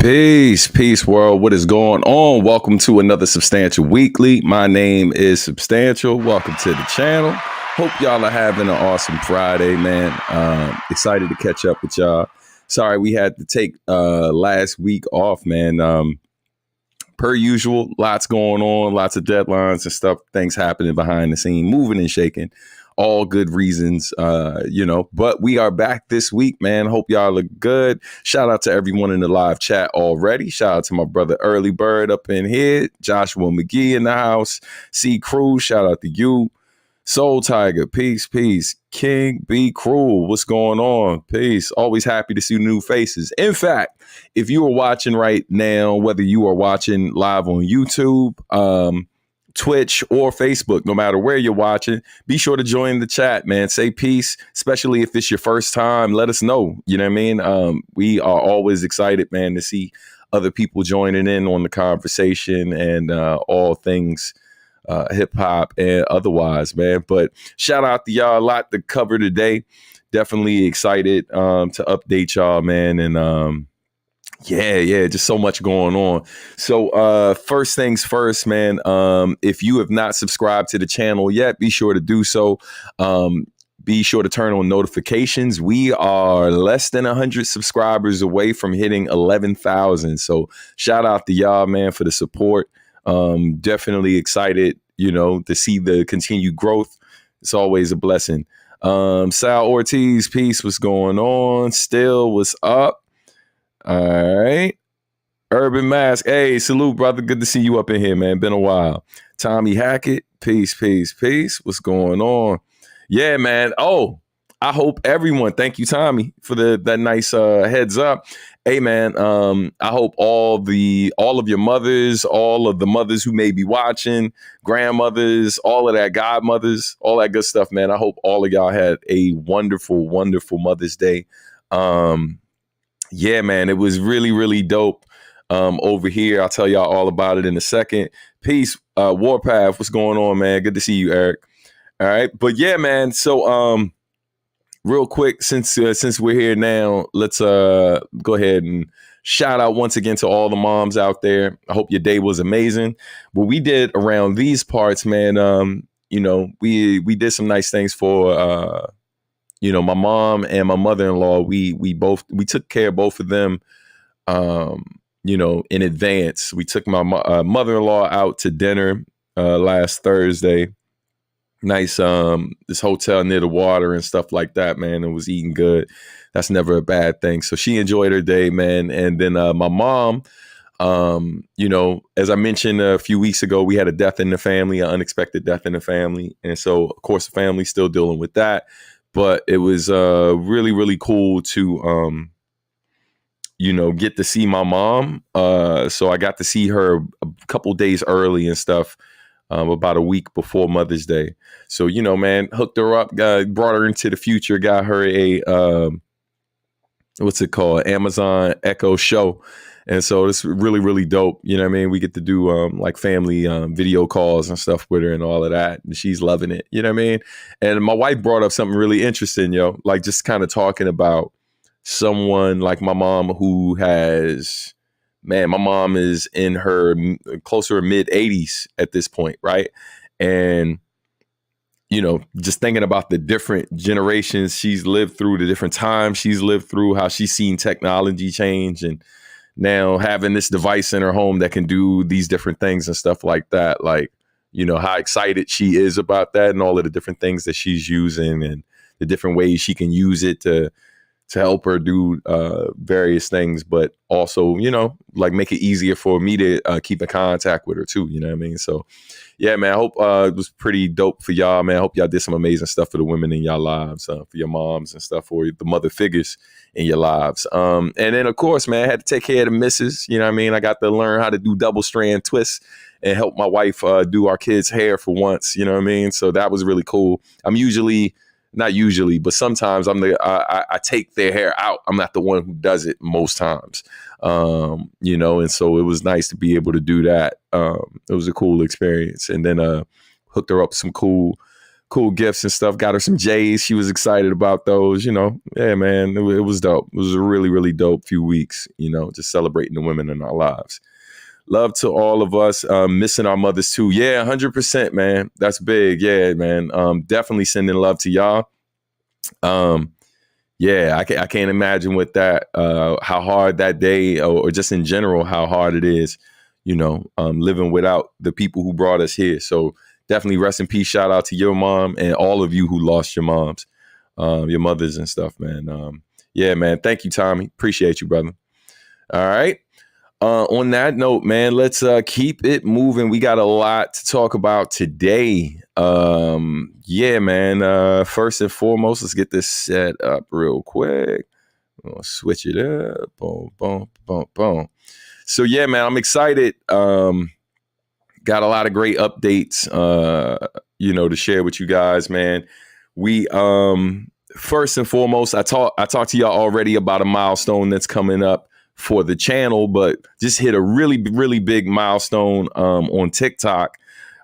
Peace, world. What is going on? Welcome to another Substantial Weekly. My name is Substantial. Welcome to the channel. Hope y'all are having an awesome Friday, man. Excited to catch up with y'all. Sorry, we had to take last week off, man. Per usual, lots going on, lots of deadlines and stuff, things happening behind the scene, moving and shaking. All good reasons, but we are back this week, man. Hope y'all look good. Shout out to everyone in the live chat already. Shout out to my brother Early Bird up in here. Joshua McGee in the house. C Crew, shout out to you. Soul Tiger, peace. King B Cruel, what's going on? Peace. Always happy to see new faces. In fact, if you are watching right now, whether you are watching live on YouTube, Twitch or Facebook, no matter where you're watching, be sure to join the chat, man. Say peace, especially if it's your first time. Let us know. You know what I mean? We are always excited, man, to see other people joining in on the conversation and all things hip hop and otherwise, man. But shout out to y'all. A lot to cover today. Definitely excited to update y'all, man. And just so much going on. So first things first, man, if you have not subscribed to the channel yet, be sure to do so. Be sure to turn on notifications. We are less than 100 subscribers away from hitting 11,000. So shout out to y'all, man, for the support. Definitely excited, to see the continued growth. It's always a blessing. Sal Ortiz, peace. What's going on? Still, what's up? All right. Urban Mask. Hey, salute, brother. Good to see you up in here, man. Been a while. Tommy Hackett. Peace. What's going on? Yeah, man. Oh, I hope everyone. Thank you, Tommy, for that nice heads up. Hey, man. I hope all of your mothers, all of the mothers who may be watching, grandmothers, all of that, godmothers, all that good stuff, man. I hope all of y'all had a wonderful, wonderful Mother's Day. Yeah, man, it was really, really dope over here. I'll tell y'all all about it in a second. Peace, Warpath. What's going on, man? Good to see you, Eric. All right. But yeah, man. So real quick, since we're here now, let's go ahead and shout out once again to all the moms out there. I hope your day was amazing. What we did around these parts, man, we did some nice things for my mom and my mother-in-law. We took care of both of them, in advance. We took my mother-in-law out to dinner last Thursday. Nice, this hotel near the water and stuff like that, man. It was eating good. That's never a bad thing. So she enjoyed her day, man. And then my mom, as I mentioned a few weeks ago, we had a death in the family, an unexpected death in the family. And so, of course, the family's still dealing with that. But it was really, really cool to, get to see my mom. So I got to see her a couple days early and stuff, about a week before Mother's Day. So, man, hooked her up, brought her into the future, got her a, what's it called? Amazon Echo Show. And so it's really, really dope. You know what I mean? We get to do like family video calls and stuff with her and all of that. And she's loving it. You know what I mean? And my wife brought up something really interesting, like just kind of talking about someone like my mom who has, man, my mom is in her closer to mid 80s at this point. Right. And, just thinking about the different generations she's lived through, the different times she's lived through, how she's seen technology change, and now having this device in her home that can do these different things and stuff like that, like, how excited she is about that and all of the different things that she's using and the different ways she can use it to help her do various things, but also, like make it easier for me to keep in contact with her too. You know what I mean? So yeah, man, I hope it was pretty dope for y'all, man. I hope y'all did some amazing stuff for the women in your lives, for your moms and stuff, or the mother figures in your lives. And then, of course, man, I had to take care of the missus. You know what I mean? I got to learn how to do double strand twists and help my wife do our kids' hair for once. You know what I mean? So that was really cool. I'm not usually, but sometimes I take their hair out. I'm not the one who does it most times, and so it was nice to be able to do that. It was a cool experience. And then hooked her up some cool cool gifts and stuff. Got her some J's. She was excited about those, Yeah, man, it was dope. It was a really, really dope few weeks, just celebrating the women in our lives. Love to all of us. Missing our mothers too. Yeah, 100%, man. That's big. Yeah, man. Definitely sending love to y'all. Yeah, I can't imagine with that, how hard that day or just in general, how hard it is, living without the people who brought us here. So definitely rest in peace. Shout out to your mom and all of you who lost your moms, your mothers and stuff, man. Yeah, man. Thank you, Tommy. Appreciate you, brother. All right. On that note, man, let's keep it moving. We got a lot to talk about today. Yeah, man. First and foremost, let's get this set up real quick. We'll switch it up. Boom, boom, boom, boom. So yeah, man, I'm excited. Got a lot of great updates, to share with you guys, man. We first and foremost, I talked to y'all already about a milestone that's coming up for the channel, but just hit a really, really big milestone on TikTok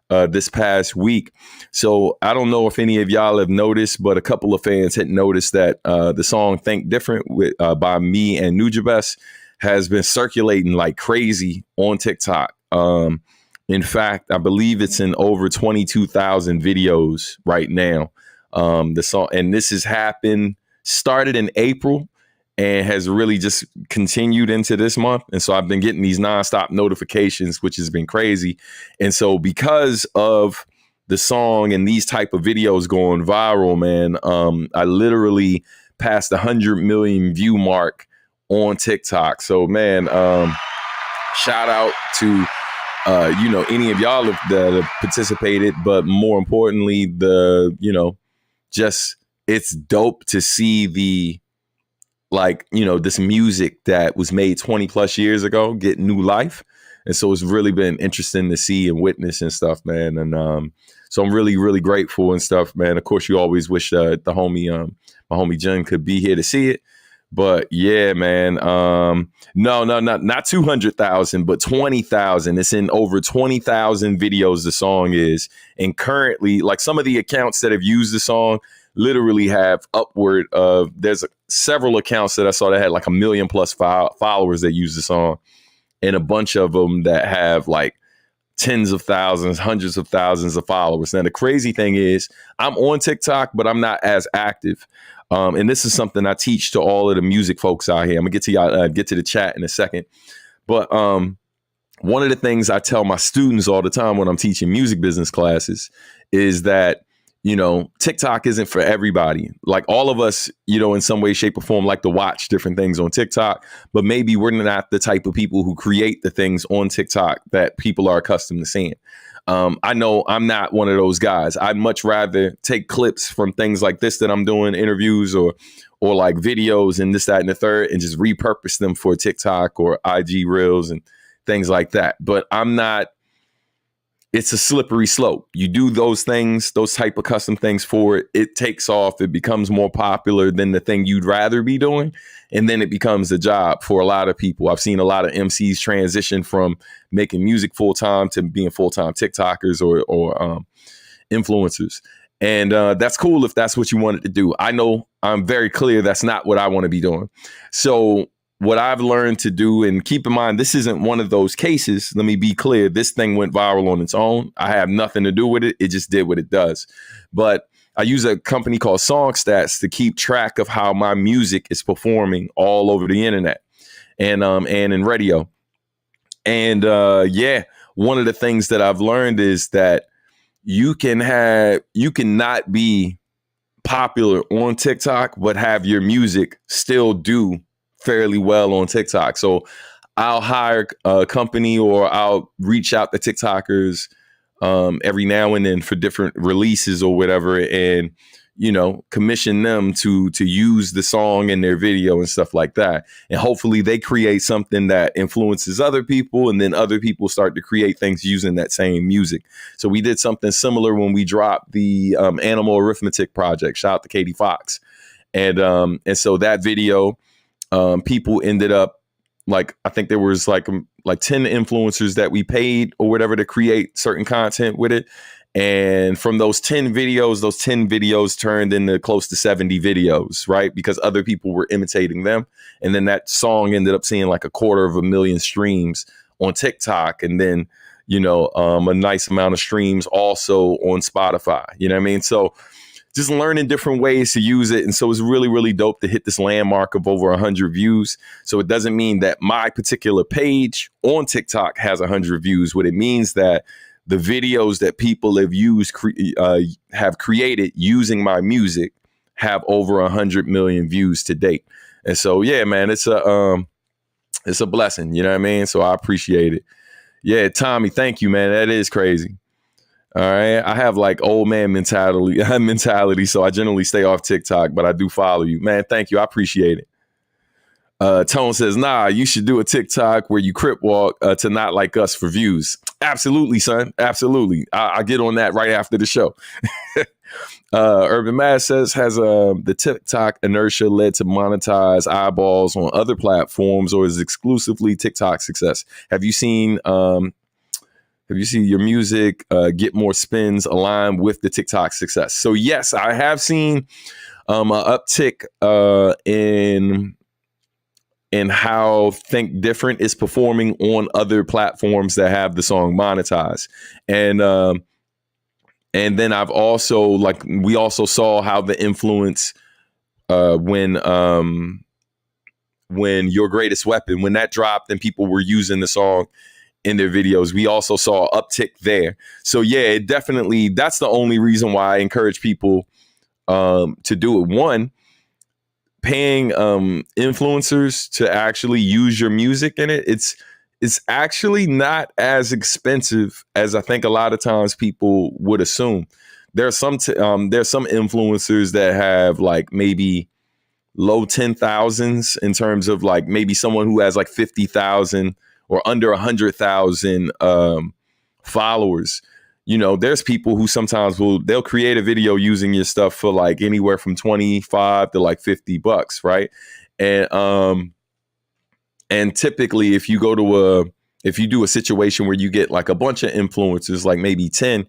this past week. So I don't know if any of y'all have noticed, but a couple of fans had noticed that the song Think Different by me and Nujabes has been circulating like crazy on TikTok. In fact, I believe it's in over 22,000 videos right now. The song, and this has started in April and has really just continued into this month. And so I've been getting these nonstop notifications, which has been crazy. And so because of the song and these type of videos going viral, man, I literally passed the 100 million view mark on TikTok. So, man, shout out to, any of y'all that have participated, but more importantly, it's dope to see this music that was made 20 plus years ago get new life. And so it's really been interesting to see and witness and stuff, man. And so I'm really, really grateful and stuff, man. Of course, you always wish my homie Jen could be here to see it. But yeah, man, no, not 200,000, but 20,000. It's in over 20,000 videos the song is. And currently, like some of the accounts that have used the song literally have upward of, there's several accounts that I saw that had like 1 million plus followers that use the song, and a bunch of them that have like tens of thousands, hundreds of thousands of followers. Now, the crazy thing is I'm on TikTok, but I'm not as active. And this is something I teach to all of the music folks out here. I'm gonna get to y'all, get to the chat in a second. But one of the things I tell my students all the time when I'm teaching music business classes is that, TikTok isn't for everybody. Like all of us, in some way, shape or form, like to watch different things on TikTok, but maybe we're not the type of people who create the things on TikTok that people are accustomed to seeing. I know I'm not one of those guys. I'd much rather take clips from things like this that I'm doing, interviews or like videos and this, that, and the third, and just repurpose them for TikTok or IG Reels and things like that. But it's a slippery slope. You do those things, those type of custom things for it. It takes off. It becomes more popular than the thing you'd rather be doing. And then it becomes a job for a lot of people. I've seen a lot of MCs transition from making music full time to being full-time TikTokers or influencers. And that's cool if that's what you wanted to do. I know I'm very clear that's not what I want to be doing. So what I've learned to do, and keep in mind, this isn't one of those cases. Let me be clear. This thing went viral on its own. I have nothing to do with it. It just did what it does. But I use a company called Song Stats to keep track of how my music is performing all over the internet and in radio. And one of the things that I've learned is that you cannot be popular on TikTok, but have your music still do fairly well on TikTok. So I'll hire a company or I'll reach out to TikTokers every now and then for different releases or whatever, and commission them to use the song in their video and stuff like that. And hopefully they create something that influences other people, and then other people start to create things using that same music. So we did something similar when we dropped the Animal Arithmetic project. Shout out to Katie Fox. And so that video, people ended up, like, I think there was like 10 influencers that we paid or whatever to create certain content with it. And from those 10 videos turned into close to 70 videos, right? Because other people were imitating them. And then that song ended up seeing like 250,000 streams on TikTok. And then, a nice amount of streams also on Spotify. You know what I mean? So just learning different ways to use it. And so it's really, really dope to hit this landmark of over 100 views. So it doesn't mean that my particular page on TikTok has 100 views. What it means that the videos that people have created using my music have over 100 million views to date. And so, yeah, man, it's a blessing. You know what I mean? So I appreciate it. Yeah, Tommy, thank you, man. That is crazy. All right. I have like old man mentality. So I generally stay off TikTok, but I do follow you, man. Thank you. I appreciate it. Tone says, nah, you should do a TikTok where you crip walk to Not Like Us for views. Absolutely, son. Absolutely. I'll get on that right after the show. Urban Mass says, has the TikTok inertia led to monetize eyeballs on other platforms, or is it exclusively TikTok success? Have you seen your music get more spins aligned with the TikTok success? So yes, I have seen an uptick in how Think Different is performing on other platforms that have the song monetized. And then I've also, we also saw how the influence when Your Greatest Weapon, when that dropped and people were using the song in their videos, we also saw an uptick there. So yeah, it definitely, that's the only reason why I encourage people to do it. One, paying influencers to actually use your music in it, it's actually not as expensive as I think a lot of times people would assume. There's some influencers that have like maybe low 10,000s in terms of like maybe someone who has like 50,000 or under 100,000 followers. There's people who sometimes they'll create a video using your stuff for like anywhere from 25 to like $50, right? And typically if you do a situation where you get like a bunch of influencers, like maybe 10,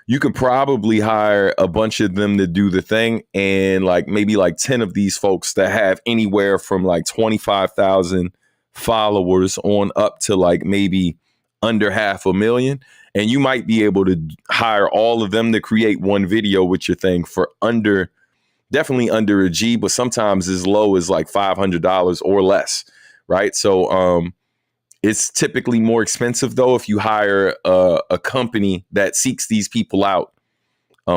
you can probably hire a bunch of them to do the thing. And like maybe like 10 of these folks that have anywhere from like 25,000 followers on up to like maybe under 500,000. And you might be able to hire all of them to create one video with your thing for definitely under a G, but sometimes as low as like $500 or less. Right. So it's typically more expensive, though, if you hire a company that seeks these people out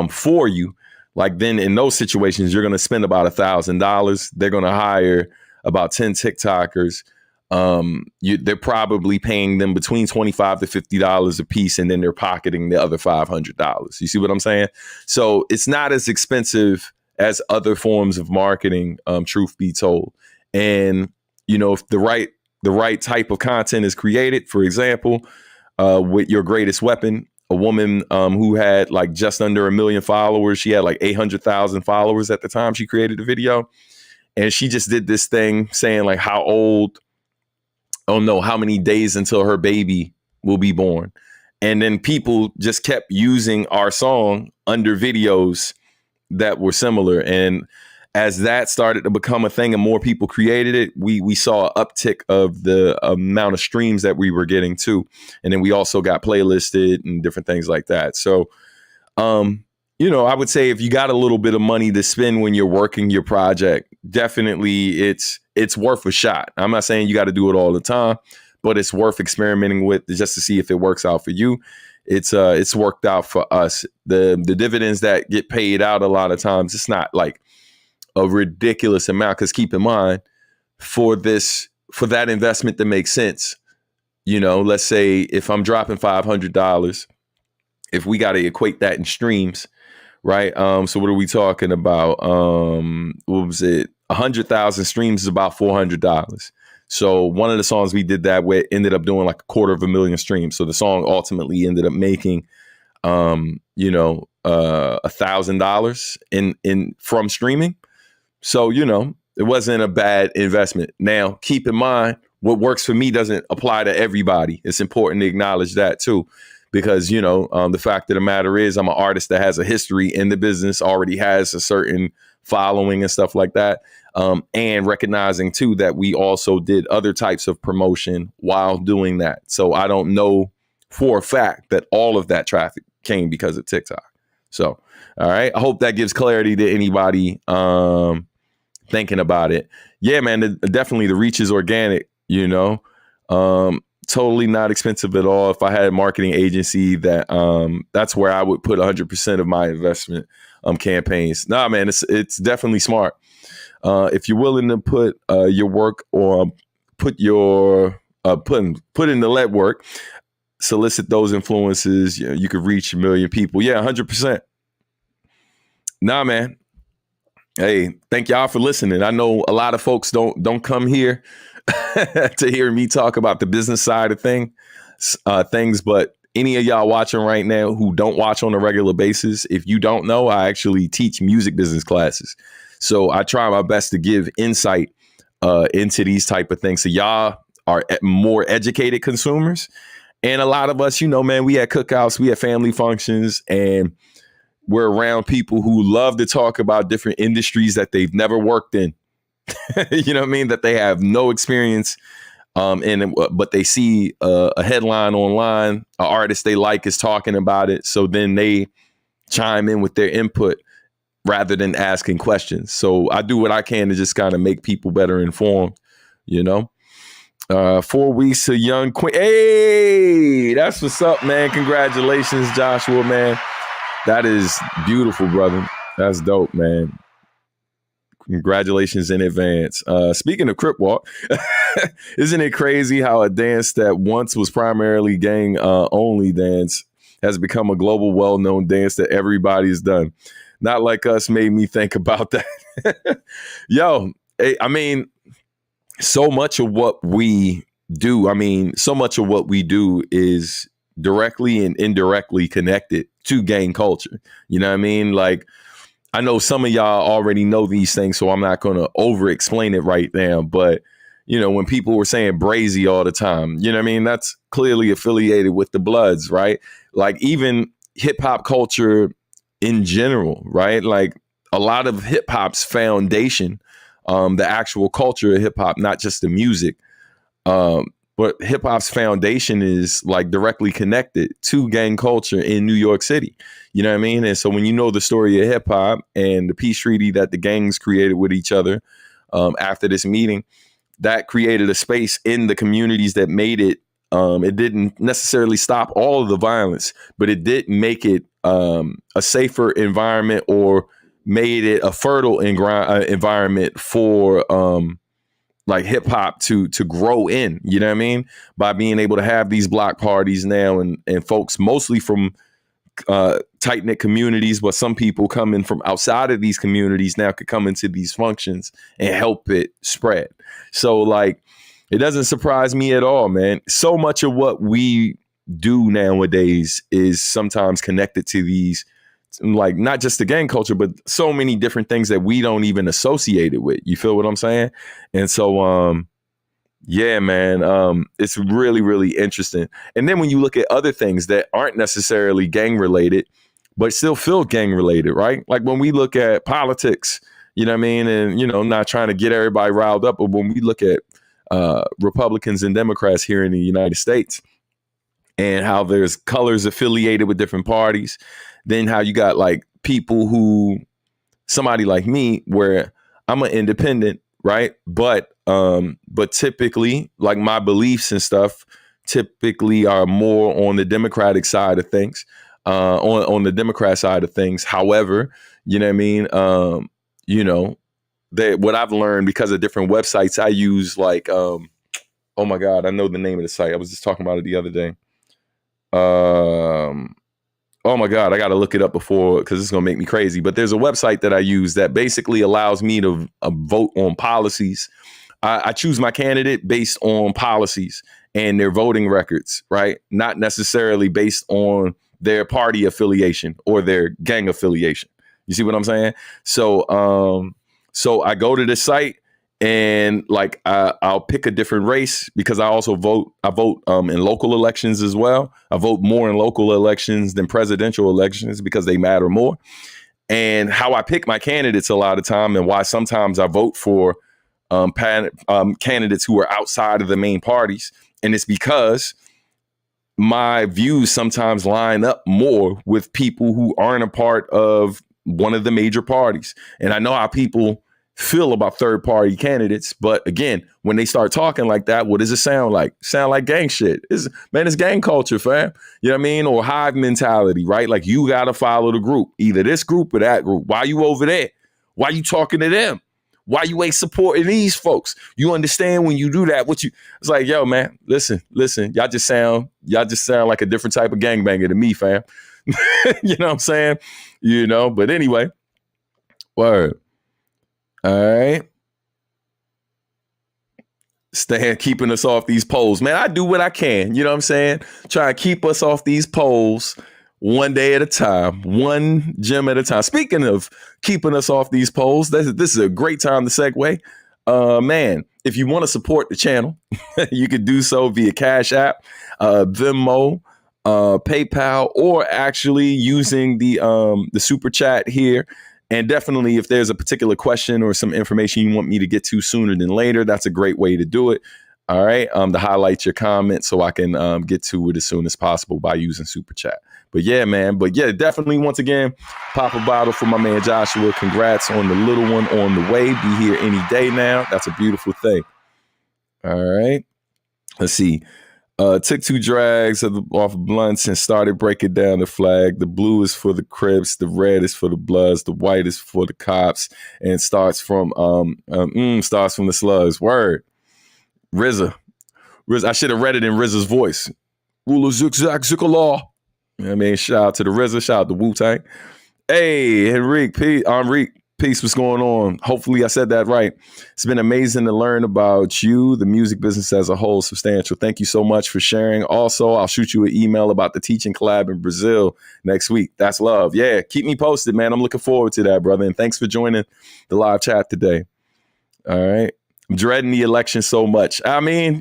for you. Like then in those situations, you're going to spend about $1,000. They're going to hire about 10 TikTokers. They're probably paying them between $25 to $50 a piece, and then they're pocketing the other $500. You see what I'm saying? So it's not as expensive as other forms of marketing, truth be told. And if the right type of content is created, for example, with Your Greatest Weapon, a woman who had like just under 1 million followers, she had like 800,000 followers at the time she created the video, and she just did this thing saying like how many days until her baby will be born. And then people just kept using our song under videos that were similar. And as that started to become a thing and more people created it, we saw an uptick of the amount of streams that we were getting too. And then we also got playlisted and different things like that. So, I would say if you got a little bit of money to spend when you're working your project, definitely it's worth a shot. I'm not saying you got to do it all the time, but it's worth experimenting with just to see if it works out for you. It's worked out for us. The dividends that get paid out a lot of times, it's not like a ridiculous amount, because keep in mind, for that investment to make sense, let's say if I'm dropping $500, if we got to equate that in streams, right? So what are we talking about? What was it? 100,000 streams is about $400. So one of the songs we did that with ended up doing like 250,000 streams. So the song ultimately ended up making $1,000 in from streaming. So, it wasn't a bad investment. Now, keep in mind, what works for me doesn't apply to everybody. It's important to acknowledge that too, because, the fact of the matter is I'm an artist that has a history in the business, already has a certain following and stuff like that. And recognizing too that we also did other types of promotion while doing that. So I don't know for a fact that all of that traffic came because of TikTok. So, all right. I hope that gives clarity to anybody thinking about it. Yeah, man, definitely the reach is organic, totally not expensive at all. If I had a marketing agency, that's where I would put 100% of my investment campaigns. Nah, man, it's definitely smart. If you're willing to put your work or put in the lead work, solicit those influences, you could reach 1 million people. Yeah, 100%. Nah, man. Hey, thank y'all for listening. I know a lot of folks don't come here to hear me talk about the business side of things, but any of y'all watching right now who don't watch on a regular basis, if you don't know, I actually teach music business classes. So I try my best to give insight into these type of things. So y'all are more educated consumers. And a lot of us, man, we had cookouts, we had family functions, and we're around people who love to talk about different industries that they've never worked in. You know what I mean? That they have no experience in, but they see a headline online, an artist they like is talking about it. So then they chime in with their input rather than asking questions. So I do what I can to just kind of make people better informed, 4 weeks to young queen. Hey, that's what's up, man. Congratulations, Joshua, man. That is beautiful, brother. That's dope, man. Congratulations in advance. Speaking of Crip Walk, isn't it crazy how a dance that once was primarily gang only dance has become a global well-known dance that everybody's done? Not Like Us made me think about that. Yo, I mean, so much of what we do is directly and indirectly connected to gang culture. You know what I mean? Like, I know some of y'all already know these things, so I'm not going to over explain it right now. But, when people were saying Brazy all the time, you know what I mean? That's clearly affiliated with the Bloods, right? Like even hip hop culture in general, right? Like a lot of hip hop's foundation, the actual culture of hip hop, not just the music, but hip hop's foundation is like directly connected to gang culture in New York City. You know what I mean? And so when you know the story of hip hop and the peace treaty that the gangs created with each other after this meeting, that created a space in the communities that made it. It didn't necessarily stop all of the violence, but it did make it a safer environment, or made it a fertile environment for like hip hop to grow in, you know what I mean? By being able to have these block parties now, and folks mostly from tight knit communities, but some people coming from outside of these communities now could come into these functions and help it spread. So like, it doesn't surprise me at all, man. So much of what we do nowadays is sometimes connected to these, like not just the gang culture, but so many different things that we don't even associate it with. You feel what I'm saying? And so, yeah, man, it's really, really interesting. And then when you look at other things that aren't necessarily gang related, but still feel gang related, right? Like when we look at politics, you know what I mean? And, not trying to get everybody riled up, but when we look at Republicans and Democrats here in the United States, and how there's colors affiliated with different parties, then how you got like people who, somebody like me, where I'm an independent, right? But typically, like my beliefs and stuff typically are more on the Democratic side of things, on the Democrat side of things. However, you know what I mean? That what I've learned because of different websites I use, like, oh my God, I know the name of the site. I was just talking about it the other day. Oh my God, I got to look it up before, because it's going to make me crazy. But there's a website that I use that basically allows me to vote on policies. I choose my candidate based on policies and their voting records, right? Not necessarily based on their party affiliation or their gang affiliation. You see what I'm saying? So, so I go to the site And like I'll pick a different race because I also vote. I vote in local elections as well. I vote more in local elections than presidential elections because they matter more. And how I pick my candidates a lot of time, and why sometimes I vote for candidates who are outside of the main parties, and it's because my views sometimes line up more with people who aren't a part of one of the major parties. And I know how people feel about third party candidates, but again, when they start talking like that, what does it sound like? Sound like gang shit. It's gang culture, fam. You know what I mean? Or hive mentality, right? Like you gotta follow the group, either this group or that group. Why you over there? Why you talking to them? Why you ain't supporting these folks? You understand when you do that, it's like, yo, man, listen, y'all just sound like a different type of gangbanger to me, fam. You know what I'm saying? But anyway, word. All right. Keeping us off these poles. Man, I do what I can. You know what I'm saying? Try to keep us off these poles one day at a time, one gym at a time. Speaking of keeping us off these poles, this is a great time to segue. Man, if you want to support the channel, you could do so via Cash App, Venmo, PayPal, or actually using the super chat here. And definitely, if there's a particular question or some information you want me to get to sooner than later, that's a great way to do it. All right, to highlight your comment so I can get to it as soon as possible by using super chat. But yeah, man. But yeah, definitely, once again, pop a bottle for my man Joshua. Congrats on the little one on the way. Be here any day now. That's a beautiful thing. All right. Let's see. Took 2 drags off of blunts and started breaking down the flag. The blue is for the Crips, the red is for the Bloods, the white is for the cops, and starts from the slugs. Word. RZA. I should have read it in RZA's voice. Ruler zigzag zikalaw. You know what I mean? Shout out to the RZA. Shout out to Wu-Tang. Hey, Enrique, peace, what's going on? Hopefully I said that right. It's been amazing to learn about you, the music business as a whole. Substantial. Thank you so much for sharing. Also, I'll shoot you an email about the teaching collab in Brazil next week. That's love. Yeah, keep me posted, man. I'm looking forward to that, brother. And thanks for joining the live chat today. All right. I'm dreading the election so much. I mean,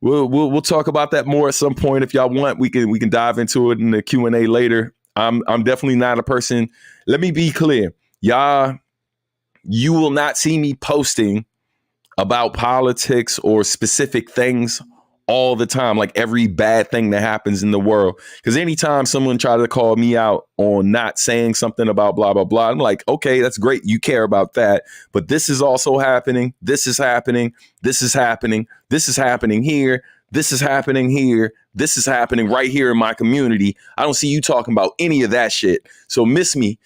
we'll talk about that more at some point if y'all want. We can dive into it in the Q&A later. I'm definitely not a person. Let me be clear. Y'all, you will not see me posting about politics or specific things all the time, like every bad thing that happens in the world. Because anytime someone tries to call me out on not saying something about blah, blah, blah, I'm like, okay, that's great. You care about that. But this is also happening. This is happening. This is happening. This is happening here. This is happening here. This is happening right here in my community. I don't see you talking about any of that shit. So miss me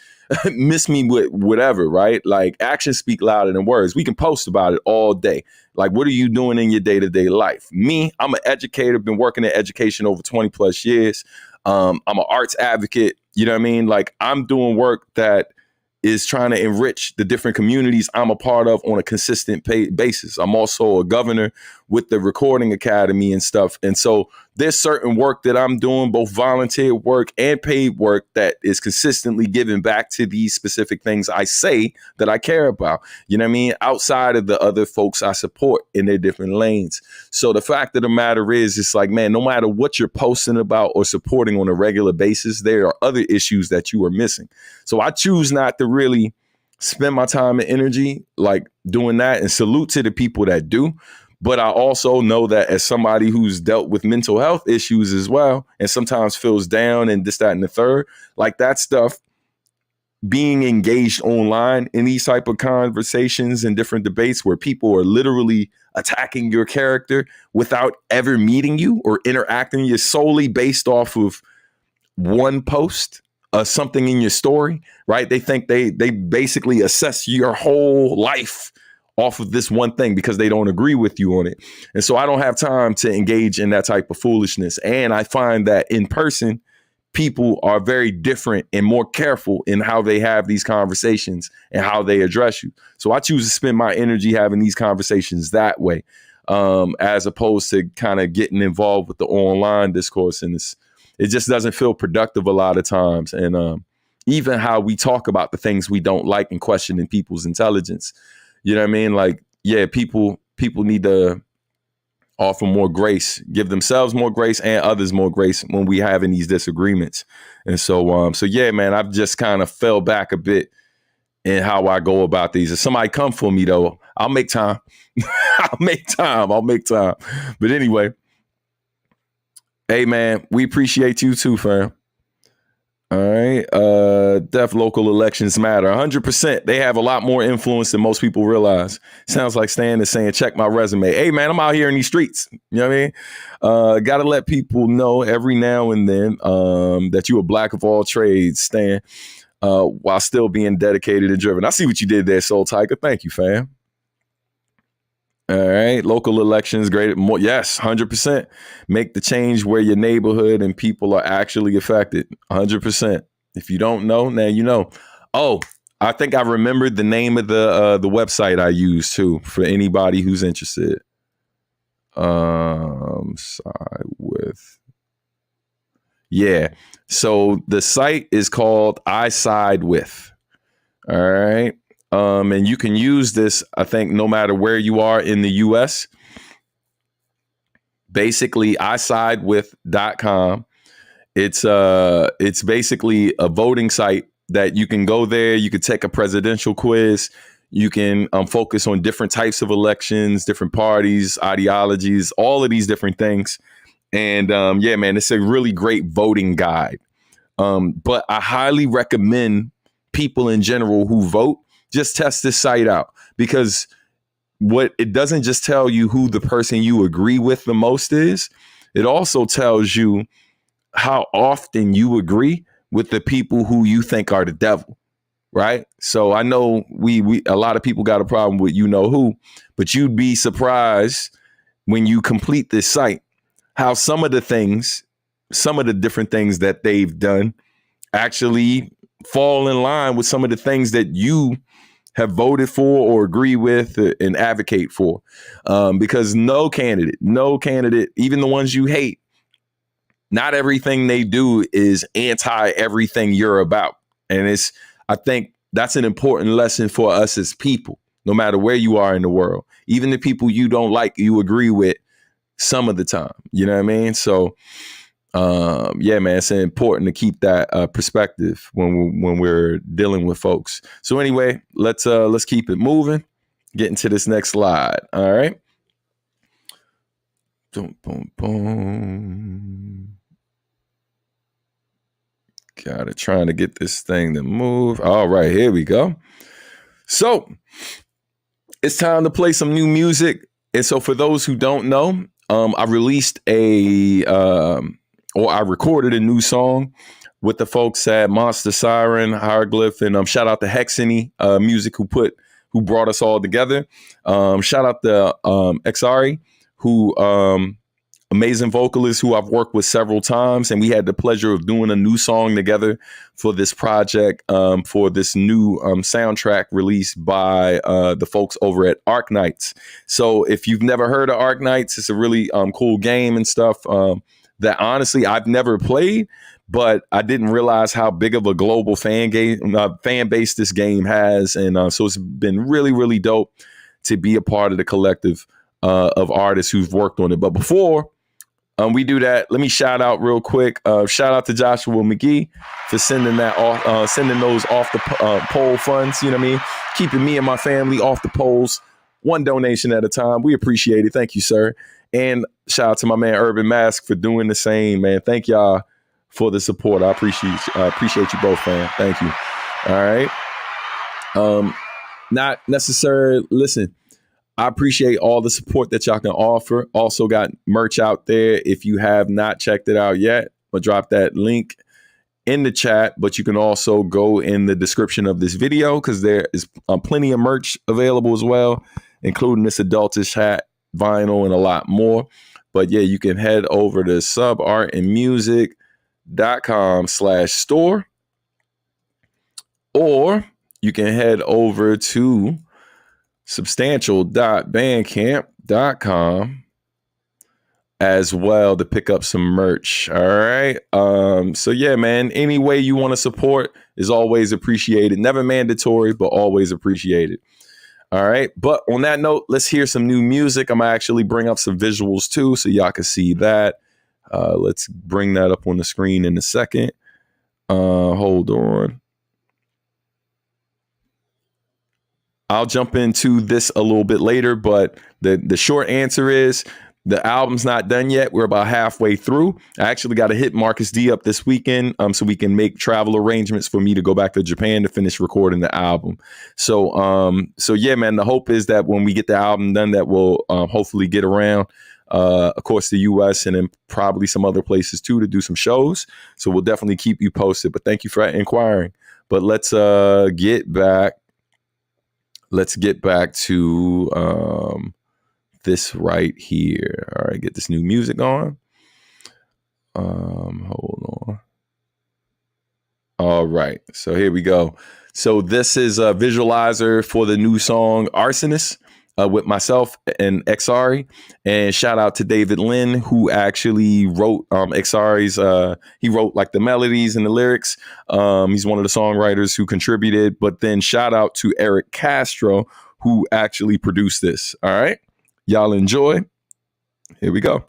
with whatever, right? Like actions speak louder than words. We can post about it all day. Like, what are you doing in your day-to-day life? Me, I'm an educator, been working in education over 20 plus years. I'm an arts advocate. You know what I mean? Like, I'm doing work that is trying to enrich the different communities I'm a part of on a consistent basis. I'm also a governor with the Recording Academy and stuff. And so there's certain work that I'm doing, both volunteer work and paid work, that is consistently giving back to these specific things I say that I care about. You know what I mean? Outside of the other folks I support in their different lanes. So the fact of the matter is, it's like, man, no matter what you're posting about or supporting on a regular basis, there are other issues that you are missing. So I choose not to really spend my time and energy like doing that, and salute to the people that do. But I also know that as somebody who's dealt with mental health issues as well, and sometimes feels down and this, that, and the third, like that stuff, being engaged online in these type of conversations and different debates where people are literally attacking your character without ever meeting you or interacting, you're solely based off of one post, something in your story, right? They think they basically assess your whole life off of this one thing because they don't agree with you on it. And so I don't have time to engage in that type of foolishness. And I find that in person, people are very different and more careful in how they have these conversations and how they address you. So I choose to spend my energy having these conversations that way, as opposed to kind of getting involved with the online discourse. And it just doesn't feel productive a lot of times. And even how we talk about the things we don't like and questioning people's intelligence. You know what I mean? Like, yeah, people need to offer more grace, give themselves more grace and others more grace when we having these disagreements. And so yeah, man, I've just kind of fell back a bit in how I go about these. If somebody come for me though, I'll make time. I'll make time. But anyway, hey man, we appreciate you too, fam. All right. Deaf local elections matter. 100%. They have a lot more influence than most people realize. Sounds like Stan is saying, check my resume. Hey, man, I'm out here in these streets. You know what I mean? Got to let people know every now and then that you are black of all trades, Stan, while still being dedicated and driven. I see what you did there, Soul Tiger. Thank you, fam. All right. Local elections, great. More, yes, 100%. Make the change where your neighborhood and people are actually affected. 100%. If you don't know, now you know. Oh, I think I remembered the name of the website I use too for anybody who's interested. Side with. Yeah. So the site is called I Side With. All right. And you can use this, I think, no matter where you are in the US. Basically, isidewith.com. It's basically a voting site that you can go there. You could take a presidential quiz. You can focus on different types of elections, different parties, ideologies, all of these different things. And yeah, man, it's a really great voting guide. But I highly recommend people in general who vote just test this site out, because what it doesn't just tell you who the person you agree with the most is, it also tells you how often you agree with the people who you think are the devil, right? So I know we a lot of people got a problem with you know who, but you'd be surprised when you complete this site how some of the different things that they've done actually fall in line with some of the things that you have voted for or agree with and advocate for. Because no candidate, even the ones you hate, not everything they do is anti everything you're about. And I think that's an important lesson for us as people, no matter where you are in the world. Even the people you don't like, you agree with some of the time. You know what I mean? So yeah, man, it's important to keep that perspective when we're dealing with folks. So anyway, let's keep it moving. Get into this next slide. All right. Boom, boom, boom. Got it. Trying to get this thing to move. All right, here we go. So it's time to play some new music. And so for those who don't know, I released I recorded a new song with the folks at Monster Siren, Hieroglyph, and shout out to Hexany Music who brought us all together. Shout out to Xari, who amazing vocalist who I've worked with several times, and we had the pleasure of doing a new song together for this project, for this new soundtrack released by the folks over at Arc Knights. So if you've never heard of Arc Knights, it's a really cool game and stuff that honestly I've never played, but I didn't realize how big of a global fan base this game has. And so it's been really, really dope to be a part of the collective of artists who've worked on it. But before we do that, let me shout out real quick. Shout out to Joshua McGee for sending those off the poll funds. You know what I mean? Keeping me and my family off the polls, one donation at a time. We appreciate it. Thank you, sir. And shout out to my man Urban Mask for doing the same, man. Thank y'all for the support. I appreciate you both, fam. Thank you. All right. Not necessarily, listen, I appreciate all the support that y'all can offer. Also got merch out there. If you have not checked it out yet, I'll drop that link in the chat, but you can also go in the description of this video because there is plenty of merch available as well, including this adultish hat, vinyl, and a lot more. But yeah, you can head over to subartandmusic.com/store, or you can head over to substantial.bandcamp.com as well to pick up some merch. All right. So yeah, man, any way you want to support is always appreciated. Never mandatory, but always appreciated. All right. But on that note, let's hear some new music. I'm going to actually bring up some visuals too, so y'all can see that. Let's bring that up on the screen in a second. Hold on. I'll jump into this a little bit later, but the short answer is the album's not done yet. We're about halfway through. I actually got to hit Marcus D up this weekend so we can make travel arrangements for me to go back to Japan to finish recording the album. So yeah, man, the hope is that when we get the album done, that we'll hopefully get around, of course, the U.S. and then probably some other places too to do some shows. So we'll definitely keep you posted. But thank you for inquiring. But let's get back. Let's get back to this right here. All right, get this new music on. Hold on. All right, so here we go. So this is a visualizer for the new song Arsonist with myself and Xari. And shout out to David Lynn, who actually wrote Xari's, he wrote like the melodies and the lyrics. He's one of the songwriters who contributed, but then shout out to Eric Castro, who actually produced this. All right, y'all enjoy. Here we go.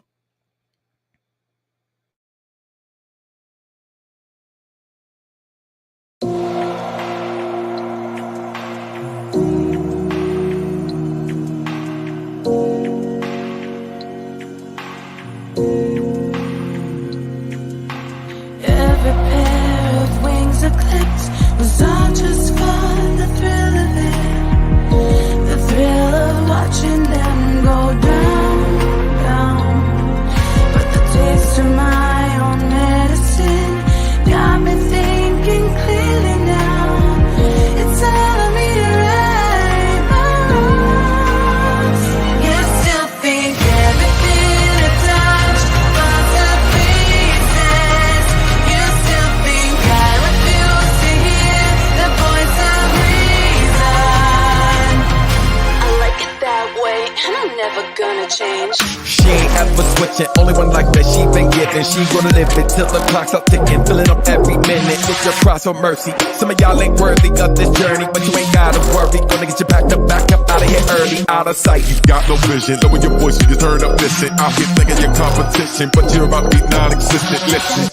Every pair of wings are clipped was all just for the thrill of it. The thrill of watching them go down, down. But the taste of my own medicine got me thinking clearly now. It's time for me to right my wrongs. You still think everything I touch falls to pieces. You still think I refuse to hear the voice of reason. I like it that way, and I'm never gonna change. She ain't ever switching, only one like that she been giving. She gonna live it till the clock stop ticking, filling up every minute with your cross of mercy. Some of y'all ain't worthy of this journey, but you ain't gotta worry. Gonna get you back up out of here early, out of sight. You got no vision, lower your voice, you just turn up, listen. Out here thinking your competition, but you're about to be non-existent, listen.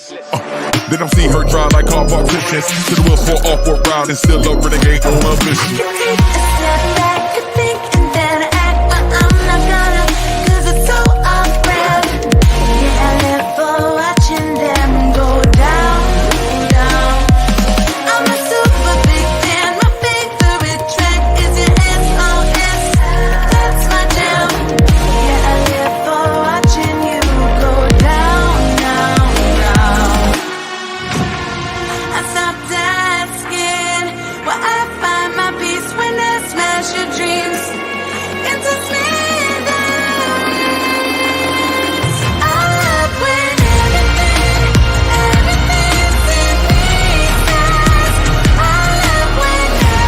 They don't see her drive like car politicians. To the wheels fall off or round and still a renegade on a mission. You take a step back, you think, and then act, but I'm not gonna, 'cause it's so off brand. Yeah, I live for watching them go down, down. I'm a super big fan, my favorite track is your SOS. That's my jam. Yeah, I live for watching you go down, down, down. I stopped asking where I find my peace when I smash your dreams into smithereens. I love when everything's in pieces. I love when I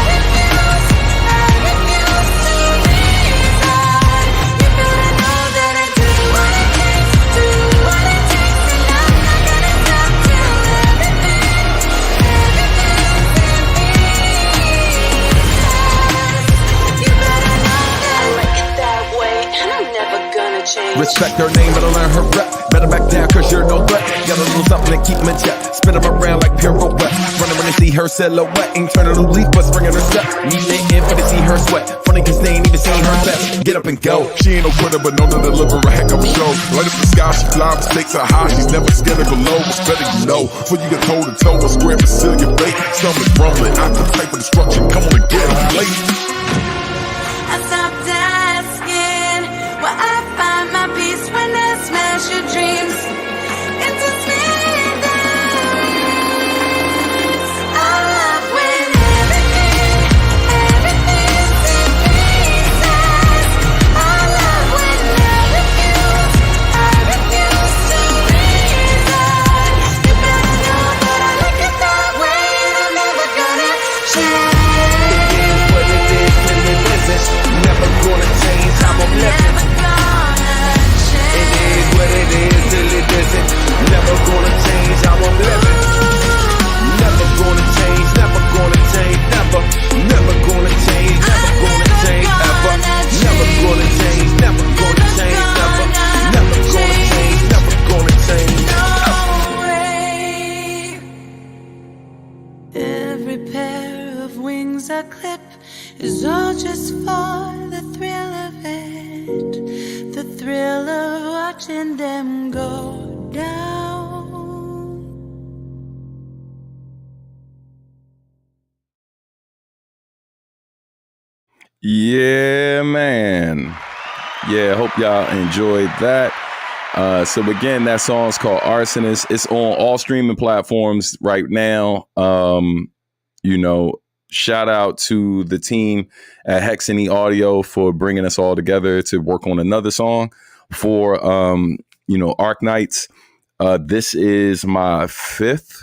refuse to reason. You better know that I do what it takes, and I'm not gonna stop till everything's in pieces. You better know that I like it that way, and I'm never gonna change. Respect her name, better learn her rep. Better back down, 'cause you're no threat. Got a little something to keep me in check. Spin them around like pirouette. Running when they see her silhouette. Ain't turning a new leaf, but springing her step. Need it in for to see her sweat. Funny 'cause they ain't even seen her best. Get up and go. She ain't no quitter, but known to deliver a heck of a show. Right up the sky, she fly, mistakes are high. She's never scared to go low. It's better you know. For you get toe to toe, a square Brazilian bait. Stomach rumbling, I can type of destruction. Come on and get it, late. I stopped asking where I find my peace when I smash your dreams into smithereens. I love when everything's in pieces. I love when I refuse to reason. You better know that I like it that way, and I'm never gonna change. What it is till it isn't. Never gonna change how I'm living. Never gonna change. It is what it is till it isn't. Never gonna change how I'm living. Never gonna change, never gonna change, never gonna change, never gonna change. Every pair of wings a clip is all just for the thrill of it, the thrill of watching them go down. Yeah, man. Yeah, hope y'all enjoyed that. So again, that song's called Arsonist. It's on all streaming platforms right now. You know, shout out to the team at Hexany Audio for bringing us all together to work on another song for, Arc Knights. This is my fifth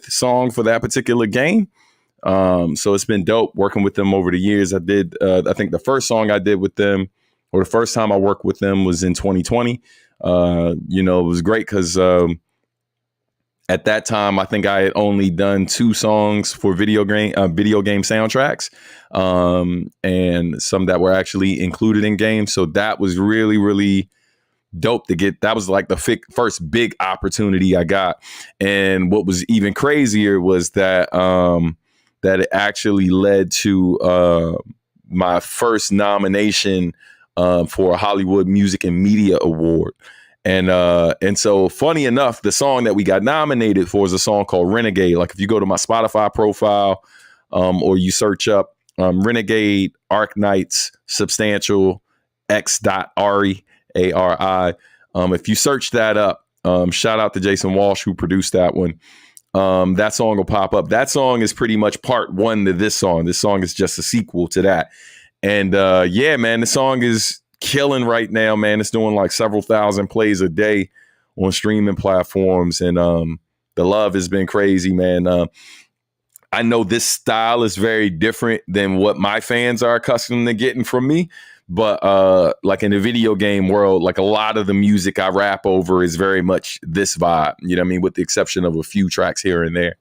song for that particular game. So it's been dope working with them over the years. I think the first song I did with them, or the first time I worked with them, was in 2020. It was great because at that time, I think I had only done 2 songs for video game soundtracks, and some that were actually included in games. So that was really, really dope to get. That was like the first big opportunity I got. And what was even crazier was that that it actually led to my first nomination for a Hollywood Music and Media Award. And so funny enough, the song that we got nominated for is a song called Renegade. Like if you go to my Spotify profile or you search up Renegade, Arc Knights, Substantial, X.Ari, A-R-I. If you search that up, shout out to Jason Walsh who produced that one. That song will pop up. That song is pretty much part 1 to this song. This song is just a sequel to that. And yeah, man, the song is killing right now, man. It's doing like several thousand plays a day on streaming platforms. And the love has been crazy, man. I know this style is very different than what my fans are accustomed to getting from me. But like in the video game world, like a lot of the music I rap over is very much this vibe, you know what I mean? With the exception of a few tracks here and there.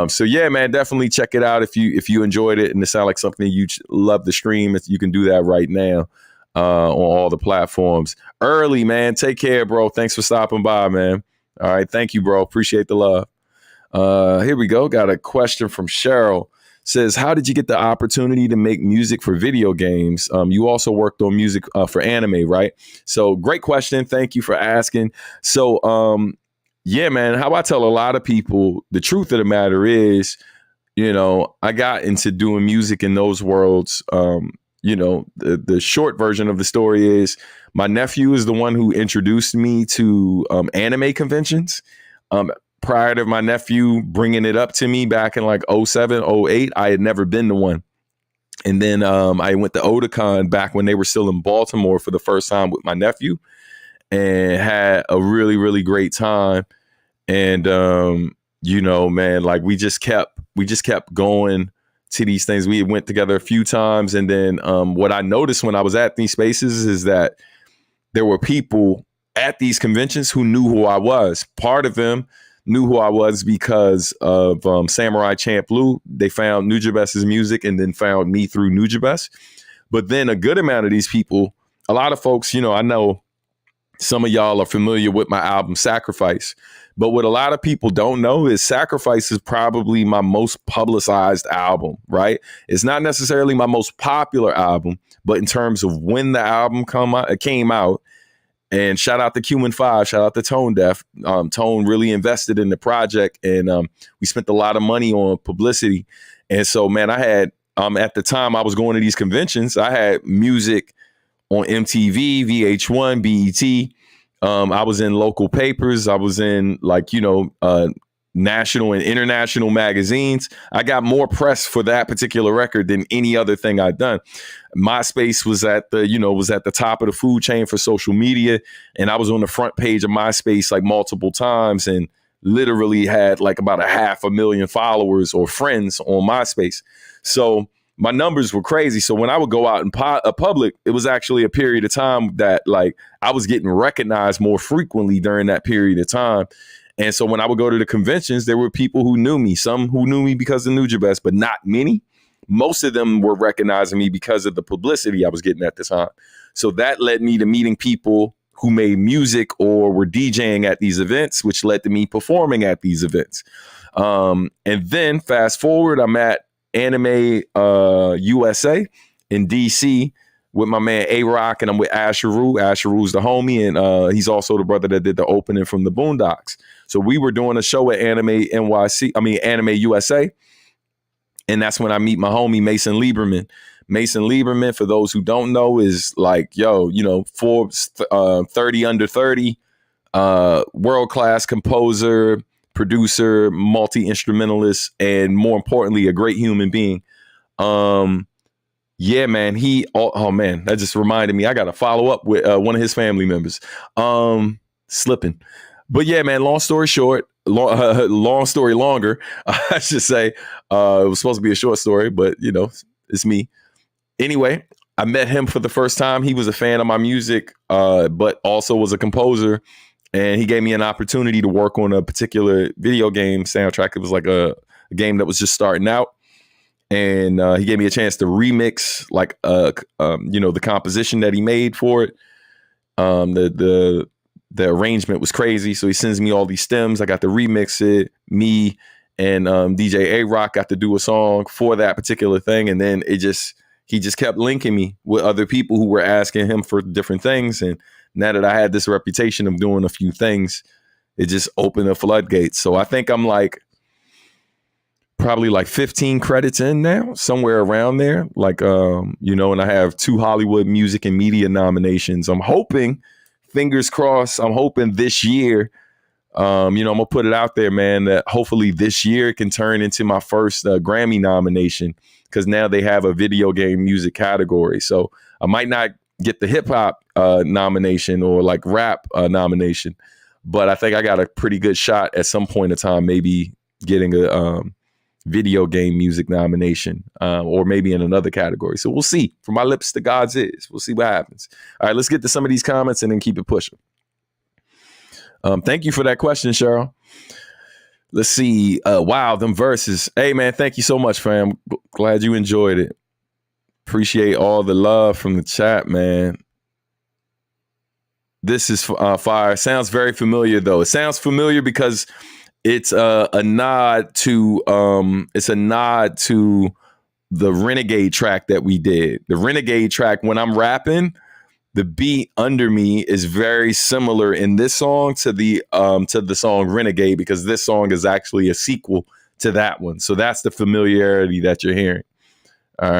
So yeah, man, definitely check it out if you enjoyed it and it sounds like something you love to stream. You can do that right now on all the platforms. Early, man, take care, bro. Thanks for stopping by, man. All right, thank you, bro. Appreciate the love. Here we go. Got a question from Cheryl. Says, how did you get the opportunity to make music for video games? You also worked on music for anime, right? So great question. Thank you for asking. So, yeah, man, how I tell a lot of people, the truth of the matter is, I got into doing music in those worlds. The short version of the story is my nephew is the one who introduced me to anime conventions. Prior to my nephew bringing it up to me back in like 07, 08, I had never been to one. And then I went to Otakon back when they were still in Baltimore for the first time with my nephew and had a really, really great time. And, man, like we just kept going to these things. We went together a few times. And then what I noticed when I was at these spaces is that there were people at these conventions who knew who I was. Part of them knew who I was because of Samurai Champloo. They found Nujabes's music and then found me through Nujabes. But then a good amount of these people, a lot of folks, I know some of y'all are familiar with my album Sacrifice. But what a lot of people don't know is Sacrifice is probably my most publicized album, right? It's not necessarily my most popular album, but in terms of when the album came out, and shout out to Q5, shout out to Tone Deaf. Tone really invested in the project, and we spent a lot of money on publicity. And so, man, I had, at the time I was going to these conventions, I had music on MTV, VH1, BET. I was in local papers. I was in national and international magazines. I got more press for that particular record than any other thing I'd done. MySpace was at the top of the food chain for social media. And I was on the front page of MySpace like multiple times and literally had like about 500,000 followers or friends on MySpace. So my numbers were crazy. So when I would go out in public, it was actually a period of time that like I was getting recognized more frequently during that period of time. And so when I would go to the conventions, there were people who knew me, some who knew me because of Nujabes, but not many. Most of them were recognizing me because of the publicity I was getting at the time. So that led me to meeting people who made music or were DJing at these events, which led to me performing at these events. And then fast forward, I'm at Anime USA in DC with my man A-Rock, and I'm with Asheru. Asheru's the homie, and he's also the brother that did the opening from the Boondocks. So we were doing a show at Anime USA, and that's when I meet my homie Mason Lieberman. Mason Lieberman, for those who don't know, is like, Forbes 30 under 30, world-class composer, producer, multi-instrumentalist, and more importantly, a great human being. Yeah, man, oh man, that just reminded me, I got to follow up with one of his family members. Slipping. But yeah, man, long story short, long story longer, I should say. It was supposed to be a short story, but it's me. Anyway, I met him for the first time. He was a fan of my music, but also was a composer. And he gave me an opportunity to work on a particular video game soundtrack. It was like a game that was just starting out. And he gave me a chance to remix the composition that he made for it. The arrangement was crazy. So he sends me all these stems. I got to remix it. Me and DJ A-Rock got to do a song for that particular thing. And then he just kept linking me with other people who were asking him for different things. And now that I had this reputation of doing a few things, it just opened the floodgates. So I think I'm probably 15 credits in now, somewhere around there. And I have 2 Hollywood Music and Media nominations. I'm hoping, fingers crossed, this year, I'm going to put it out there, man, that hopefully this year can turn into my first Grammy nomination, because now they have a video game music category. So I might not get the hip hop nomination or rap nomination, but I think I got a pretty good shot at some point in time, maybe getting a video game music nomination, or maybe in another category. So we'll see. From my lips to God's ears. We'll see what happens. All right, let's get to some of these comments and then keep it pushing. Thank you for that question, Cheryl. Let's see. Wow, them verses. Hey, man, thank you so much, fam. Glad you enjoyed it. Appreciate all the love from the chat, man. This is fire. Sounds very familiar, though. It sounds familiar because it's a nod to the Renegade track that we did. The Renegade track, when I'm rapping, the beat under me is very similar in this song to the song Renegade, because this song is actually a sequel to that one. So that's the familiarity that you're hearing. All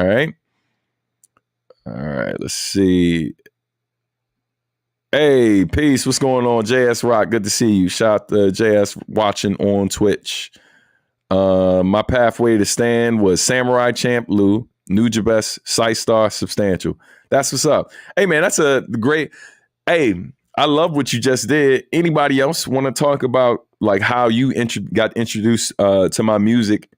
right, let's see. Hey, peace. What's going on? JS Rock, good to see you. Shout out to JS watching on Twitch. My pathway to stand was Samurai Champ, Lou, Nujabes, Star, Substantial. That's what's up. Hey, man, that's a great. Hey, I love what you just did. Anybody else want to talk about how you got introduced to my music?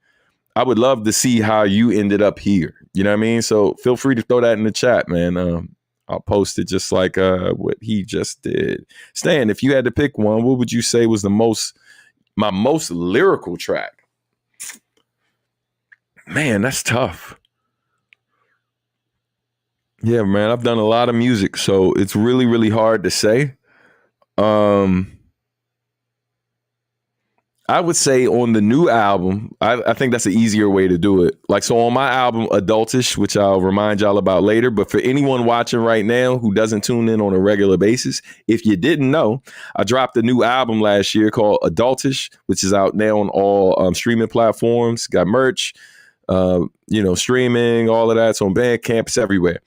I would love to see how you ended up here. You know what I mean? So feel free to throw that in the chat, man. I'll post it just like what he just did. Stan, if you had to pick one, what would you say was my most lyrical track? Man, that's tough. Yeah, man, I've done a lot of music, so it's really, really hard to say. I would say on the new album, I think that's an easier way to do it. So on my album, Adultish, which I'll remind y'all about later, but for anyone watching right now who doesn't tune in on a regular basis, if you didn't know, I dropped a new album last year called Adultish, which is out now on all streaming platforms. Got merch, streaming, all of that. It's on Bandcamp, it's everywhere.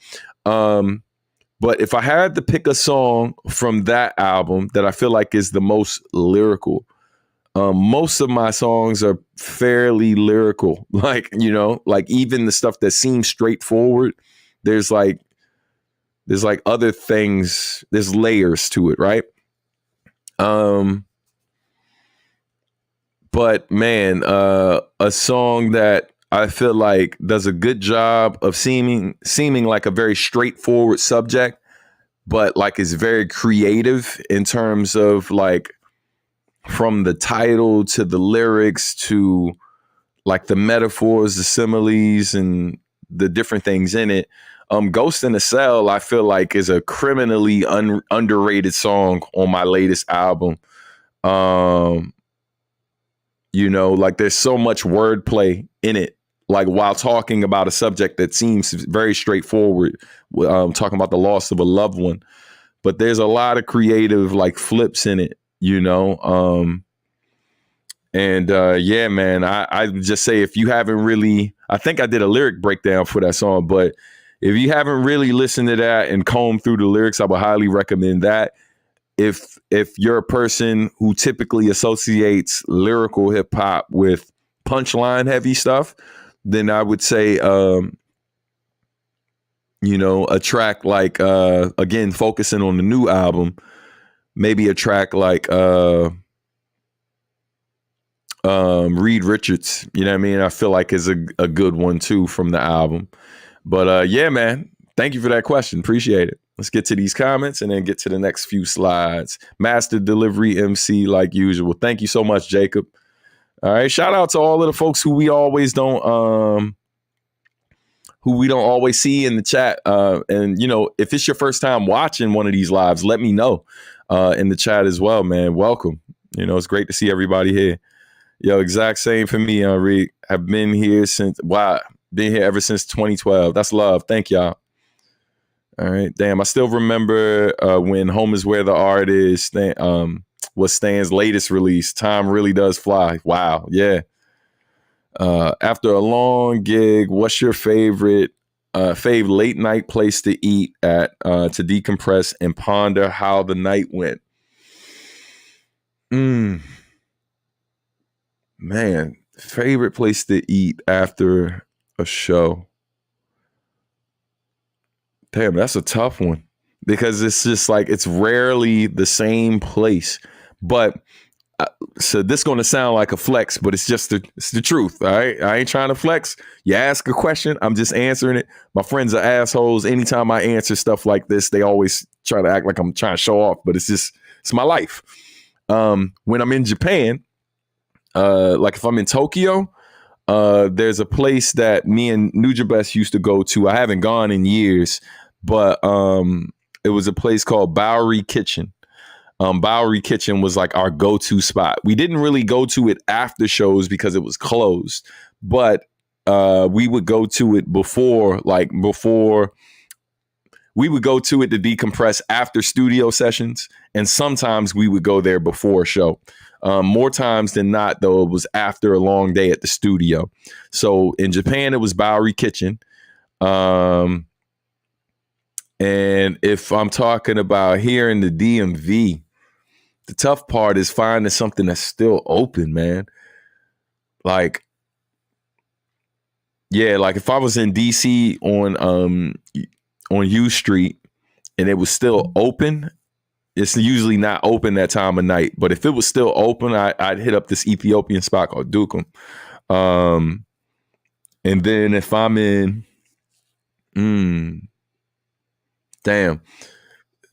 But if I had to pick a song from that album that I feel like is the most lyrical, most of my songs are fairly lyrical. Even the stuff that seems straightforward, there's other things, there's layers to it, right? But man, a song that I feel like does a good job of seeming like a very straightforward subject, but is very creative in terms of from the title to the lyrics to the metaphors, the similes, and the different things in it. Ghost in the Cell, I feel like, is a criminally underrated song on my latest album. Like there's so much wordplay in it, like while talking about a subject that seems very straightforward, talking about the loss of a loved one, but there's a lot of creative like flips in it, yeah, man, I just say, if you haven't really, I think I did a lyric breakdown for that song, but if you haven't really listened to that and combed through the lyrics, I would highly recommend that. If you're a person who typically associates lyrical hip hop with punchline heavy stuff, then I would say, a track like, again, focusing on the new album, maybe a track like Reed Richards, you know what I mean? I feel like is a good one too from the album. But yeah, man, thank you for that question. Appreciate it. Let's get to these comments and then get to the next few slides. Master Delivery MC, like usual. Thank you so much, Jacob. All right. Shout out to all of the folks who we don't always see in the chat. And if it's your first time watching one of these lives, let me know in the chat as well, man. Welcome. It's great to see everybody here. Yo, exact same for me, Reed. I've been here been here ever since 2012. That's love. Thank y'all. All right. Damn, I still remember when Home Is Where the Art Is was Stan's latest release. Time really does fly. Wow. Yeah. After a long gig, what's your fave late night place to eat at to decompress and ponder how the night went? Man, favorite place to eat after a show. Damn, that's a tough one, because it's just like, it's rarely the same place. But so this is going to sound like a flex, but it's the truth. All right. I ain't trying to flex. You ask a question, I'm just answering it. My friends are assholes. Anytime I answer stuff like this, they always try to act like I'm trying to show off, but it's my life. When I'm in Japan, like if I'm in Tokyo, there's a place that me and Nujabes used to go to. I haven't gone in years, but it was a place called Bowery Kitchen. Bowery Kitchen was like our go-to spot. We didn't really go to it after shows because it was closed, but we would go to it before we would go to it to decompress after studio sessions, and sometimes we would go there before a show. More times than not, though, it was after a long day at the studio. So in Japan, it was Bowery Kitchen. And if I'm talking about here in the DMV, the tough part is finding something that's still open, man. Like, yeah, like if I was in DC on U Street and it was still open, it's usually not open that time of night. But if it was still open, I'd hit up this Ethiopian spot called Dukum. And then if I'm in, damn.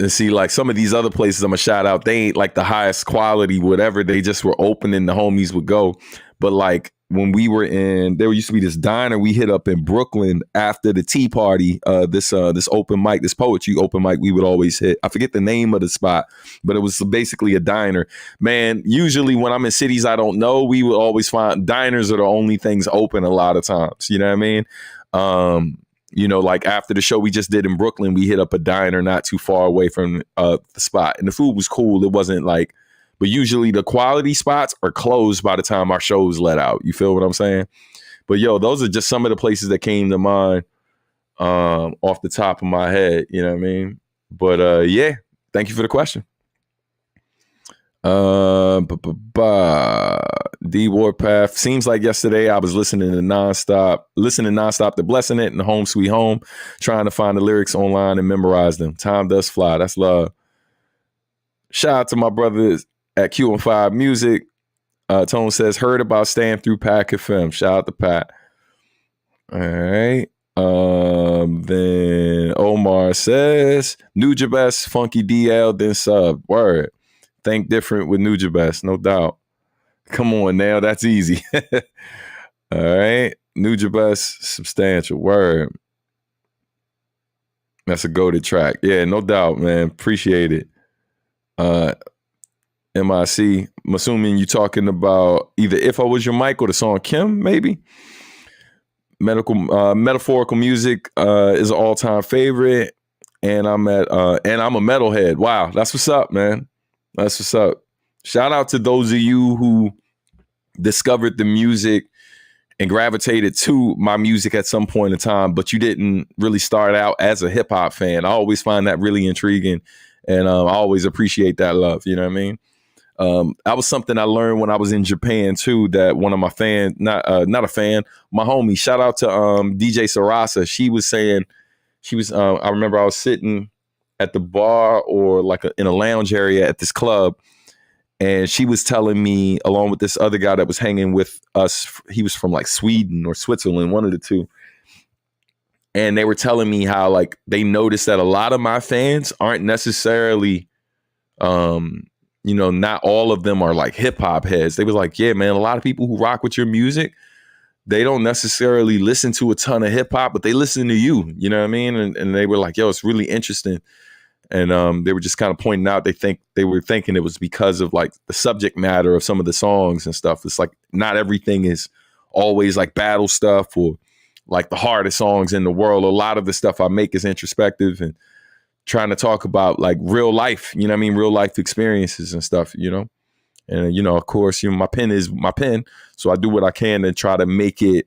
And see, like some of these other places I'm gonna shout out, they ain't like the highest quality, whatever. They just were open and the homies would go. But like when we were there used to be this diner we hit up in Brooklyn after the tea party, this open mic, this poetry open mic we would always hit. I forget the name of the spot, but it was basically a diner. Man, usually when I'm in cities I don't know, we would always find diners are the only things open a lot of times. You know what I mean? Like after the show we just did in Brooklyn, we hit up a diner not too far away from the spot. And the food was cool. It wasn't like, but usually the quality spots are closed by the time our shows let out. You feel what I'm saying? But yo, those are just some of the places that came to mind off the top of my head. You know what I mean? But yeah, thank you for the question. D Warpath. Seems like yesterday I was listening nonstop to Blessing It and Home Sweet Home, trying to find the lyrics online and memorize them. Time does fly. That's love. Shout out to my brothers at Q&5 Music. Tone says, heard about staying through Pack FM. Shout out to Pat. All right. Then Omar says, Nujabes, Funky DL, then sub. Word. Think different with Nujabes, no doubt. Come on now, that's easy. All right. Nujabes, substantial word. That's a goated track. Yeah, no doubt, man. Appreciate it. MIC. I'm assuming you talking about either If I Was Your Mic or the song Kim, maybe. Metaphorical music is an all-time favorite, and I'm a metalhead. Wow, that's what's up, man. That's what's up. Shout out to those of you who discovered the music and gravitated to my music at some point in time, but you didn't really start out as a hip hop fan. I always find that really intriguing, and I always appreciate that love. You know what I mean? That was something I learned when I was in Japan too. That one of my fans, not a fan, my homie. Shout out to DJ Sarasa. She was saying, I remember I was sitting at the bar or like in a lounge area at this club, and she was telling me, along with this other guy that was hanging with us, he was from like Sweden or Switzerland, one of the two. And they were telling me how like they noticed that a lot of my fans aren't necessarily, not all of them are like hip hop heads. They was like, yeah, man, a lot of people who rock with your music, they don't necessarily listen to a ton of hip hop, but they listen to you. You know what I mean? And they were like, yo, it's really interesting. And they were just kind of pointing out, they were thinking it was because of like the subject matter of some of the songs and stuff. It's like not everything is always like battle stuff or like the hardest songs in the world. A lot of the stuff I make is introspective and trying to talk about like real life, you know what I mean? Real life experiences and stuff, you know? And, of course, my pen is my pen. So I do what I can to try to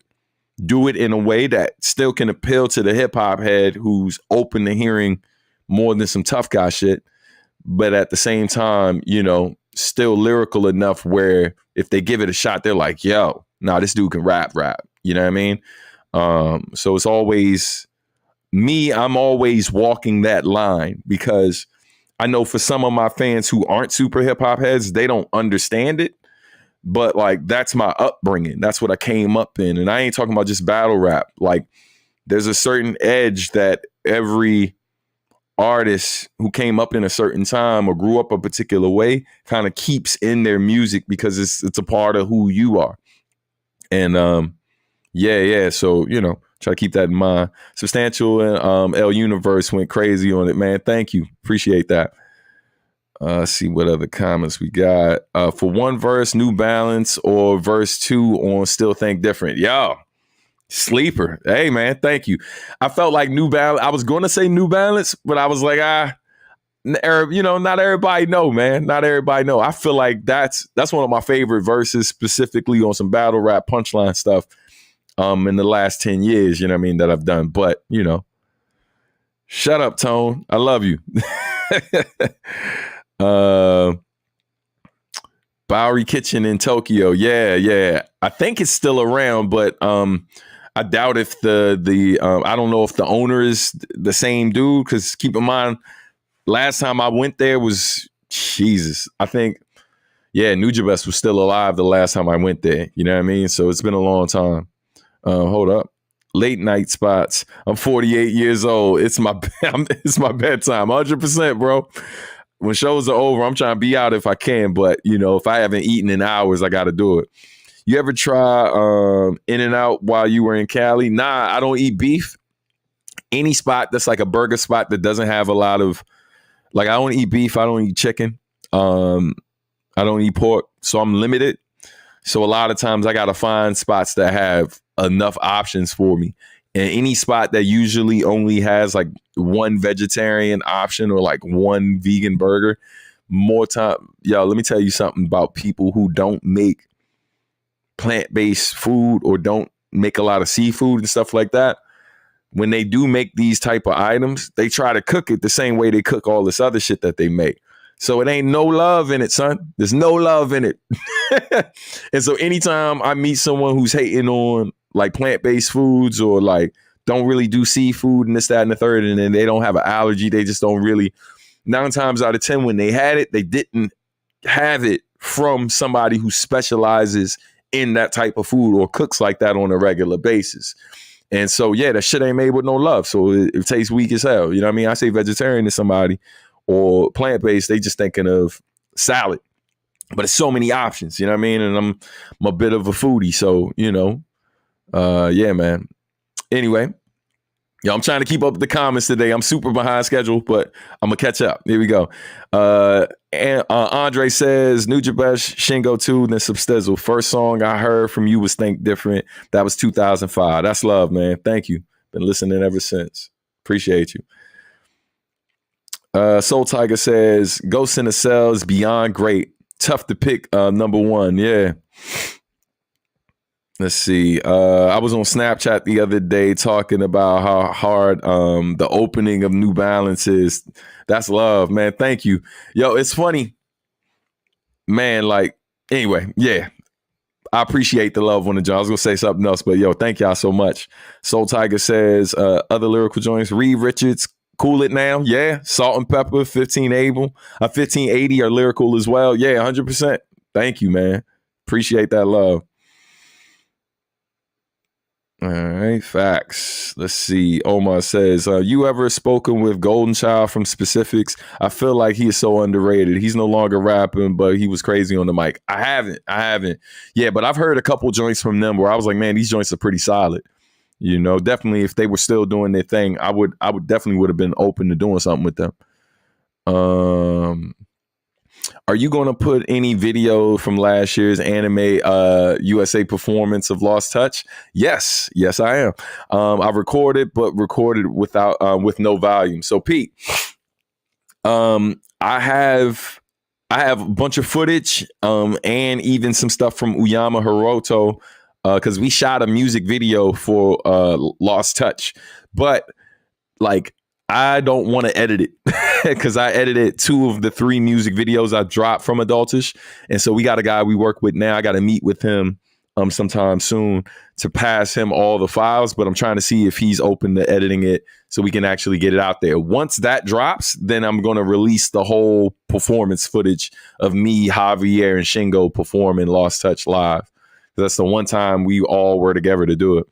do it in a way that still can appeal to the hip hop head who's open to hearing more than some tough guy shit, but at the same time, still lyrical enough where if they give it a shot, they're like, yo, nah, this dude can rap. You know what I mean? So it's always me. I'm always walking that line because I know for some of my fans who aren't super hip hop heads, they don't understand it. But like, that's my upbringing. That's what I came up in. And I ain't talking about just battle rap. Like there's a certain edge that every artist who came up in a certain time or grew up a particular way kind of keeps in their music because it's a part of who you are. And so try to keep that in mind. Substantial and L Universe went crazy on it, man. Thank you, appreciate that. See what other comments we got. For one verse, New Balance, or verse 2 on Still Think Different. Yo, sleeper. Hey, man, thank you. I felt like New Balance. I was going to say New Balance, but I was like, not everybody know, man. Not everybody know. I feel like that's one of my favorite verses, specifically on some battle rap punchline stuff in the last 10 years, you know what I mean, that I've done. But, shut up, Tone. I love you. Bowery Kitchen in Tokyo. Yeah. I think it's still around, but I doubt if the I don't know if the owner is the same dude, because keep in mind, last time I went there was Jesus. I think, Nujabes was still alive the last time I went there. You know what I mean? So it's been a long time. Hold up. Late night spots. I'm 48 years old. It's my bedtime. 100%, bro. When shows are over, I'm trying to be out if I can. But, if I haven't eaten in hours, I got to do it. You ever try In-N-Out while you were in Cali? Nah, I don't eat beef. Any spot that's like a burger spot that doesn't have a lot of, like, I don't eat beef. I don't eat chicken. I don't eat pork. So I'm limited. So a lot of times I got to find spots that have enough options for me. And any spot that usually only has like one vegetarian option or like one vegan burger, more time. Yo, let me tell you something about people who don't make plant-based food or don't make a lot of seafood and stuff like that. When they do make these type of items, they try to cook it the same way they cook all this other shit that they make. So it ain't no love in it, son. There's no love in it. And so anytime I meet someone who's hating on like plant-based foods or like don't really do seafood and this, that, and the third, and then they don't have an allergy, they just don't really, 9 times out of 10, when they had it, they didn't have it from somebody who specializes in that type of food or cooks like that on a regular basis. And so, that shit ain't made with no love. So it tastes weak as hell. You know what I mean? I say vegetarian to somebody or plant-based, they just thinking of salad. But it's so many options, you know what I mean? And I'm a bit of a foodie. So, Yeah, man. Anyway, yo, I'm trying to keep up with the comments today. I'm super behind schedule, but I'm gonna catch up. Here we go. And Andre says, Nujabesh, Shingo 2, then Substizzle. First song I heard from you was Think Different. That was 2005. That's love, man. Thank you. Been listening ever since. Appreciate you. Soul Tiger says, Ghost in the Cell is beyond great. Tough to pick number one. Yeah. Let's see. I was on Snapchat the other day talking about how hard the opening of New Balance is. That's love, man. Thank you. Yo, it's funny. Man, like, anyway, yeah. I appreciate the love on the joint. I was going to say something else, but yo, thank y'all so much. Soul Tiger says, other lyrical joints, Reed Richards, Cool It Now. Yeah. Salt and Pepper, 1580 are lyrical as well. Yeah, 100%. Thank you, man. Appreciate that love. All right, facts. Let's see. Omar says, you ever spoken with Golden Child from Specifics? I feel like he is so underrated. He's no longer rapping, but he was crazy on the mic. I haven't. Yeah, but I've heard a couple joints from them where I was like, man, these joints are pretty solid. You know, definitely if they were still doing their thing, I would definitely would have been open to doing something with them. Are you going to put any video from last year's anime USA performance of Lost Touch? Yes, I am. I recorded without with no volume. So Pete, I have a bunch of footage and even some stuff from Uyama Hiroto because we shot a music video for Lost Touch, but like I don't want to edit it because I edited 2 of the 3 music videos I dropped from Adultish. And so we got a guy we work with now. I got to meet with him sometime soon to pass him all the files, but I'm trying to see if he's open to editing it so we can actually get it out there. Once that drops, then I'm going to release the whole performance footage of me, Javier, and Shingo performing Lost Touch live. That's the one time we all were together to do it.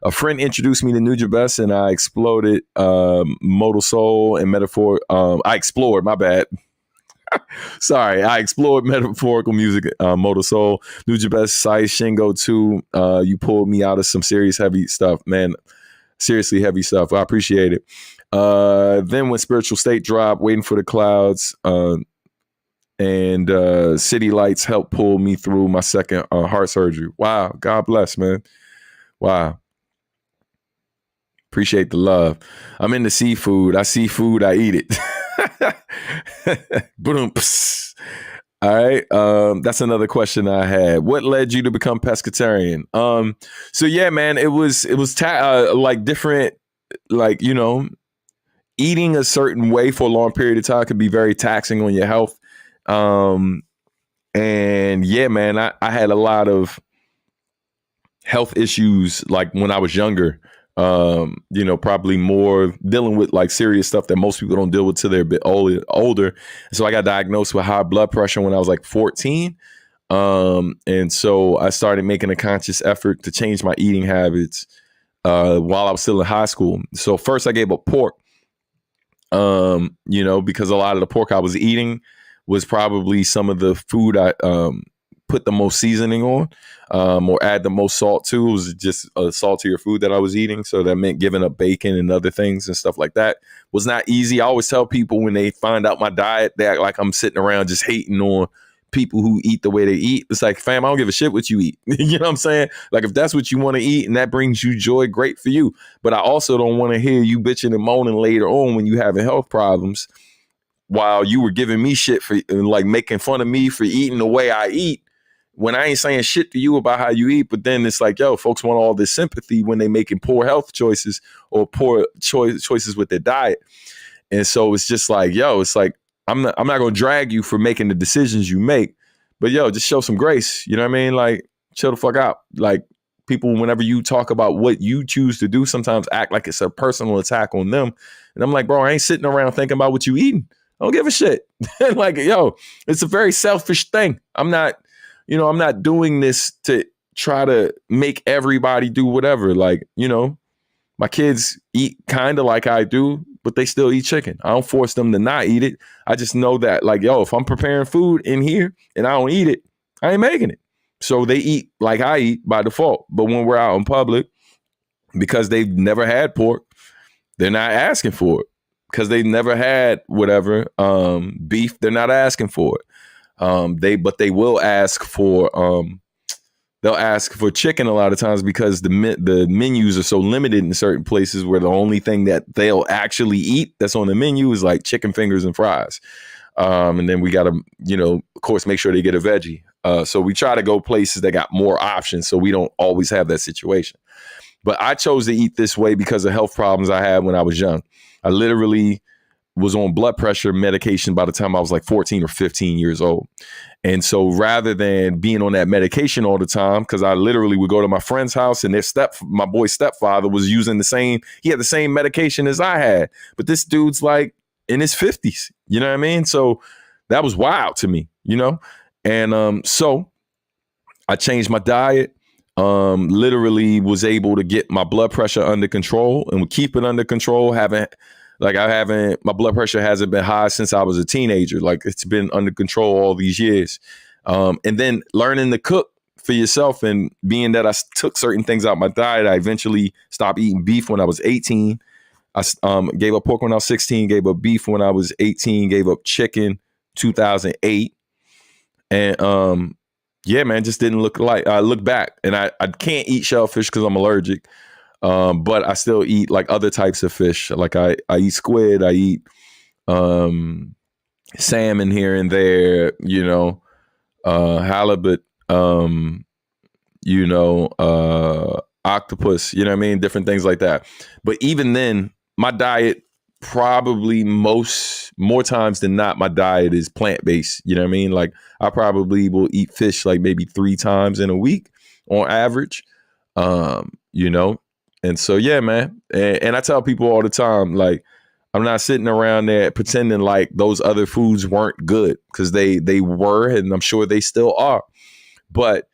A friend introduced me to Nujabes and I exploded Modal Soul and Metaphor. I explored, my bad. Sorry, I explored metaphorical music, Modal Soul, Nujabes, Sai, Shingo 2. You pulled me out of some serious heavy stuff, man. Seriously heavy stuff. I appreciate it. Then when Spiritual State dropped, Waiting for the Clouds, and City Lights helped pull me through my second heart surgery. Wow. God bless, man. Wow. Appreciate the love. I'm into seafood. I see food, I eat it. All right. That's another question I had. What led you to become pescatarian? So yeah, man, it was like different, like, you know, eating a certain way for a long period of time could be very taxing on your health. And yeah, man, I had a lot of health issues like when I was younger. You know, probably more dealing with like serious stuff that most people don't deal with till they're a bit older. So I got diagnosed with high blood pressure when I was like 14. And so I started making a conscious effort to change my eating habits while I was still in high school. So first I gave up pork, you know, because a lot of the pork I was eating was probably some of the food I put the most seasoning on. Or add the most salt to. It was just a saltier food that I was eating. So that meant giving up bacon and other things and stuff like that. Was not easy. I always tell people when they find out my diet, they act like I'm sitting around just hating on people who eat the way they eat. It's like, fam, I don't give a shit what you eat. You know what I'm saying? Like, if that's what you want to eat and that brings you joy, great for you. But I also don't want to hear you bitching and moaning later on when you having health problems while you were giving me shit for like making fun of me for eating the way I eat. When I ain't saying shit to you about how you eat, but then it's like, yo, folks want all this sympathy when they making poor health choices or poor choices with their diet. And so it's just like, yo, it's like, I'm not going to drag you for making the decisions you make, but yo, just show some grace. You know what I mean? Like, chill the fuck out. Like, people, whenever you talk about what you choose to do, sometimes act like it's a personal attack on them. And I'm like, bro, I ain't sitting around thinking about what you eating. I don't give a shit. Like, yo, it's a very selfish thing. I'm not doing this to try to make everybody do whatever. Like, you know, my kids eat kind of like I do, but they still eat chicken. I don't force them to not eat it. I just know that, like, yo, if I'm preparing food in here and I don't eat it, I ain't making it. So they eat like I eat by default. But when we're out in public, because they've never had pork, they're not asking for it. Because they've never had whatever beef, they're not asking for it. They will ask for they'll ask for chicken a lot of times because the menus are so limited in certain places where the only thing that they'll actually eat that's on the menu is like chicken fingers and fries. And then we got to, of course, make sure they get a veggie. So we try to go places that got more options so we don't always have that situation. But I chose to eat this way because of health problems I had when I was young. I literally was on blood pressure medication by the time I was like 14 or 15 years old. And so rather than being on that medication all the time, because I literally would go to my friend's house and my boy's stepfather was using he had the same medication as I had. But this dude's like in his 50s, you know what I mean? So that was wild to me, And so I changed my diet. Literally was able to get my blood pressure under control and would keep it under control. My blood pressure hasn't been high since I was a teenager. Like it's been under control all these years. And then learning to cook for yourself and being that I took certain things out of my diet, I eventually stopped eating beef when I was 18. I gave up pork when I was 16, gave up beef when I was 18, gave up chicken 2008. And yeah, man, just didn't look like I look back and I can't eat shellfish because I'm allergic. But I still eat like other types of fish. Like I eat squid, I eat salmon here and there, halibut, octopus, you know what I mean? Different things like that. But even then, my diet probably more times than not, my diet is plant-based. You know what I mean? Like I probably will eat fish like maybe 3 times in a week on average. And so, yeah, man. And I tell people all the time, like, I'm not sitting around there pretending like those other foods weren't good because they were, and I'm sure they still are. But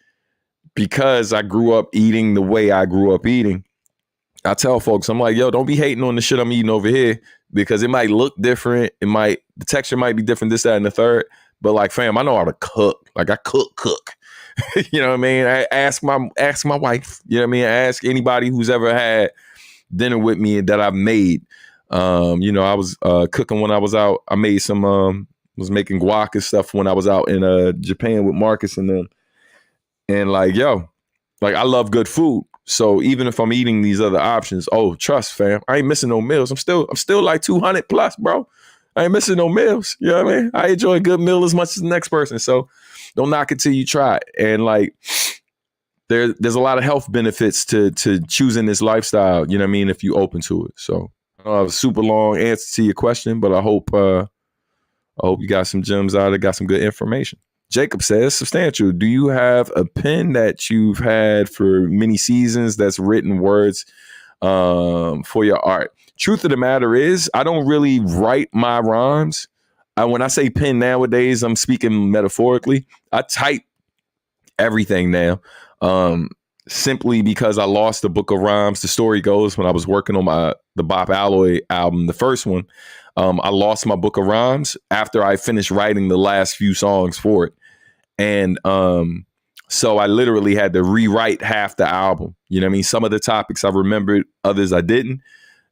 because I grew up eating the way I grew up eating, I tell folks, I'm like, yo, don't be hating on the shit I'm eating over here because it might look different. The texture might be different, this, that, and the third. But like, fam, I know how to cook. Like I cook. You know what I mean? I ask my wife, you know what I mean? I ask anybody who's ever had dinner with me that I've made. I was cooking when I was out. I made was making guac and stuff when I was out in Japan with Marcus and them. And like, yo, like I love good food. So even if I'm eating these other options, trust fam, I ain't missing no meals. I'm still like 200 plus, bro. I ain't missing no meals. You know what I mean? I enjoy a good meal as much as the next person. So don't knock it till you try it. And like, there's a lot of health benefits to choosing this lifestyle. You know what I mean? If you open to it. So I don't have a super long answer to your question, but I hope you got some gems out of it, got some good information. Jacob says, Substantial, do you have a pen that you've had for many seasons that's written words for your art? Truth of the matter is, I don't really write my rhymes. When I say pen nowadays, I'm speaking metaphorically. I type everything now simply because I lost the book of rhymes. The story goes when I was working on the Bop Alloy album, the first one, I lost my book of rhymes after I finished writing the last few songs for it. And so I literally had to rewrite half the album. You know what I mean? Some of the topics I remembered, others I didn't.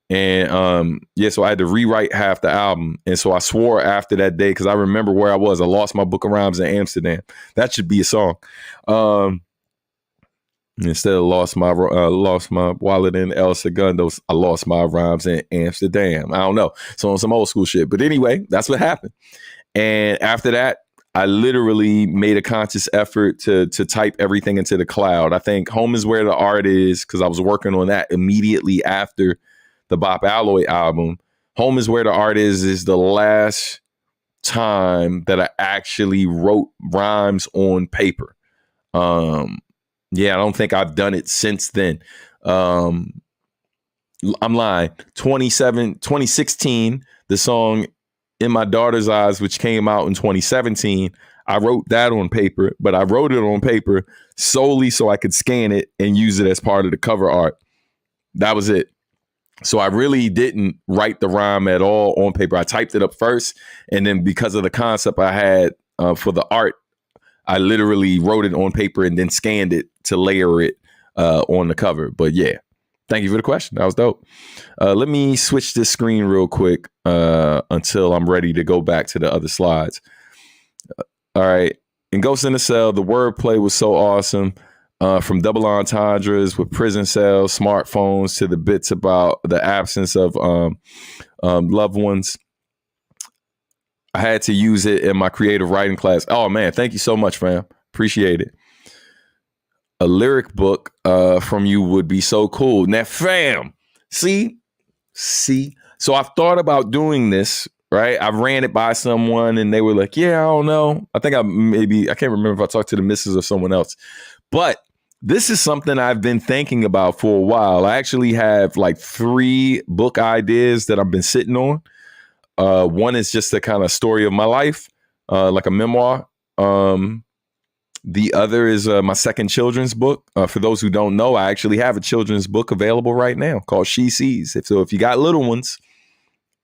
And so I had to rewrite half the album. And so I swore after that day, because I remember where I was. I lost my book of rhymes in Amsterdam. That should be a song. Instead of lost my wallet in El Segundo, I lost my rhymes in Amsterdam. I don't know. So on some old school shit. But anyway, that's what happened. And after that, I literally made a conscious effort to type everything into the cloud. I think home is where the art is, because I was working on that immediately after the Bop Alloy album. Home is where the art is the last time that I actually wrote rhymes on paper. I don't think I've done it since then. I'm lying. 2016, the song In My Daughter's Eyes, which came out in 2017, I wrote that on paper, but I wrote it on paper solely so I could scan it and use it as part of the cover art. That was it. So I really didn't write the rhyme at all on paper. I typed it up first, and then because of the concept I had for the art, I literally wrote it on paper and then scanned it to layer it on the cover. But yeah, thank you for the question. That was dope. Let me switch this screen real quick until I'm ready to go back to the other slides. All right. In Ghost in the Cell, the wordplay was so awesome. From double entendres with prison cells, smartphones, to the bits about the absence of loved ones. I had to use it in my creative writing class. Oh, man. Thank you so much, fam. Appreciate it. A lyric book from you would be so cool. Now, fam, see. So I've thought about doing this, right? I ran it by someone and they were like, yeah, I don't know. I think I can't remember if I talked to the missus or someone else. But this is something I've been thinking about for a while. I actually have like 3 book ideas that I've been sitting on. One is just a kind of story of my life, like a memoir. The other is my second children's book. For those who don't know, I actually have a children's book available right now called She Sees. If you got little ones,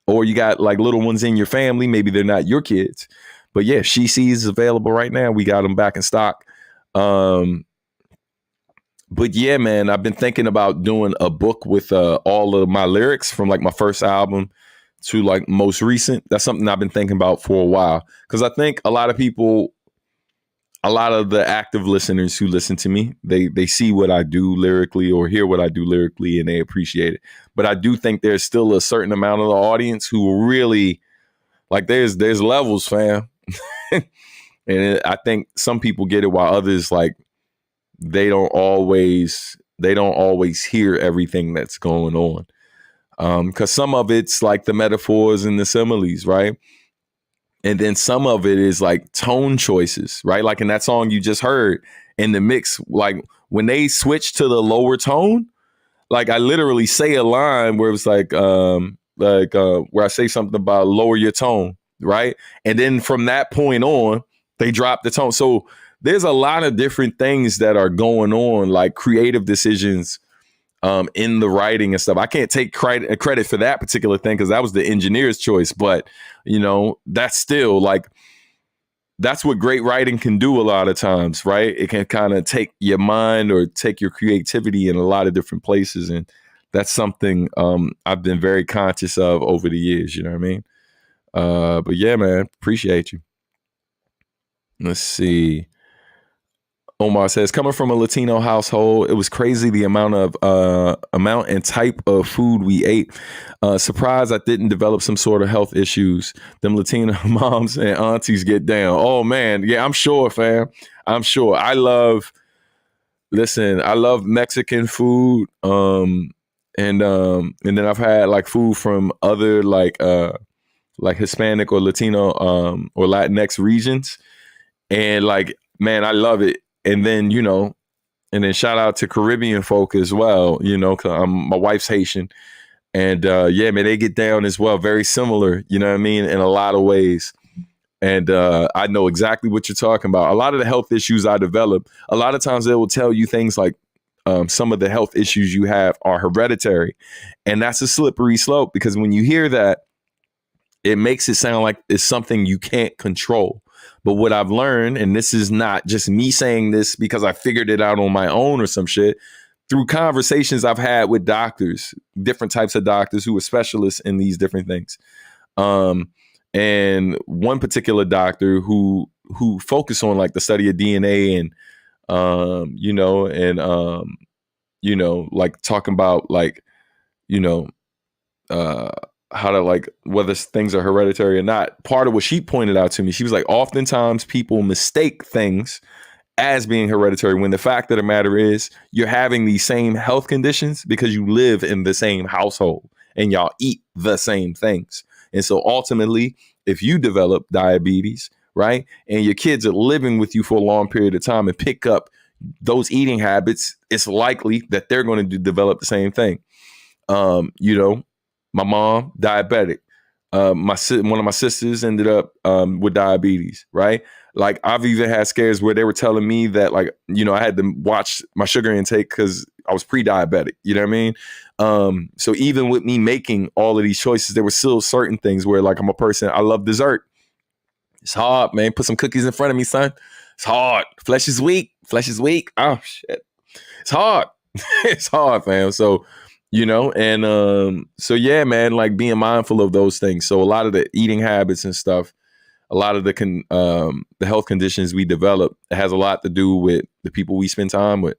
or you got like little ones in your family, maybe they're not your kids, but yeah, She Sees is available right now. We got them back in stock. But yeah, man, I've been thinking about doing a book with all of my lyrics from like my first album to like most recent. That's something I've been thinking about for a while, because I think a lot of people, a lot of the active listeners who listen to me, they see what I do lyrically or hear what I do lyrically and they appreciate it. But I do think there's still a certain amount of the audience who really like there's levels, fam. And I think some people get it while others like they don't always hear everything that's going on. Because some of it's like the metaphors and the similes, right? And then some of it is like tone choices, right? Like in that song you just heard in the mix, like when they switch to the lower tone, like I literally say a line where it's like where I say something about lower your tone, right? And then from that point on, they drop the tone. So there's a lot of different things that are going on, like creative decisions in the writing and stuff. I can't take credit for that particular thing because that was the engineer's choice. But, you know, that's still like, that's what great writing can do a lot of times, right? It can kind of take your mind or take your creativity in a lot of different places. And that's something I've been very conscious of over the years, you know what I mean? But yeah, man, appreciate you. Let's see. Omar says, coming from a Latino household, it was crazy the amount and type of food we ate. Surprised I didn't develop some sort of health issues. Them Latino moms and aunties get down. Oh man, yeah, I'm sure, fam. I'm sure. I love Mexican food. And then I've had like food from other like Hispanic or Latino or Latinx regions, and like, man, I love it. And then, you know, and then shout out to Caribbean folk as well, you know, cause my wife's Haitian. And yeah, man, they get down as well. Very similar, you know what I mean, in a lot of ways. And I know exactly what you're talking about. A lot of the health issues I develop, a lot of times they will tell you things like some of the health issues you have are hereditary. And that's a slippery slope, because when you hear that, it makes it sound like it's something you can't control. But what I've learned, and this is not just me saying this because I figured it out on my own or some shit, through conversations I've had with doctors, different types of doctors who are specialists in these different things. And one particular doctor who focused on like the study of DNA and, like talking about like, how to like whether things are hereditary or not. Part of what she pointed out to me, she was like, oftentimes people mistake things as being hereditary when the fact of the matter is you're having these same health conditions because you live in the same household and y'all eat the same things. And so ultimately, if you develop diabetes, right, and your kids are living with you for a long period of time and pick up those eating habits, it's likely that they're going to develop the same thing. My mom, diabetic. One of my sisters ended up with diabetes, right? Like I've even had scares where they were telling me that like, I had to watch my sugar intake because I was pre-diabetic, you know what I mean? So even with me making all of these choices, there were still certain things where like I'm a person, I love dessert. It's hard, man. Put some cookies in front of me, son. It's hard. Flesh is weak. Flesh is weak. Oh shit. It's hard. It's hard, fam. So, so yeah, man, like being mindful of those things. So a lot of the eating habits and stuff, a lot of the health conditions we develop, it has a lot to do with the people we spend time with,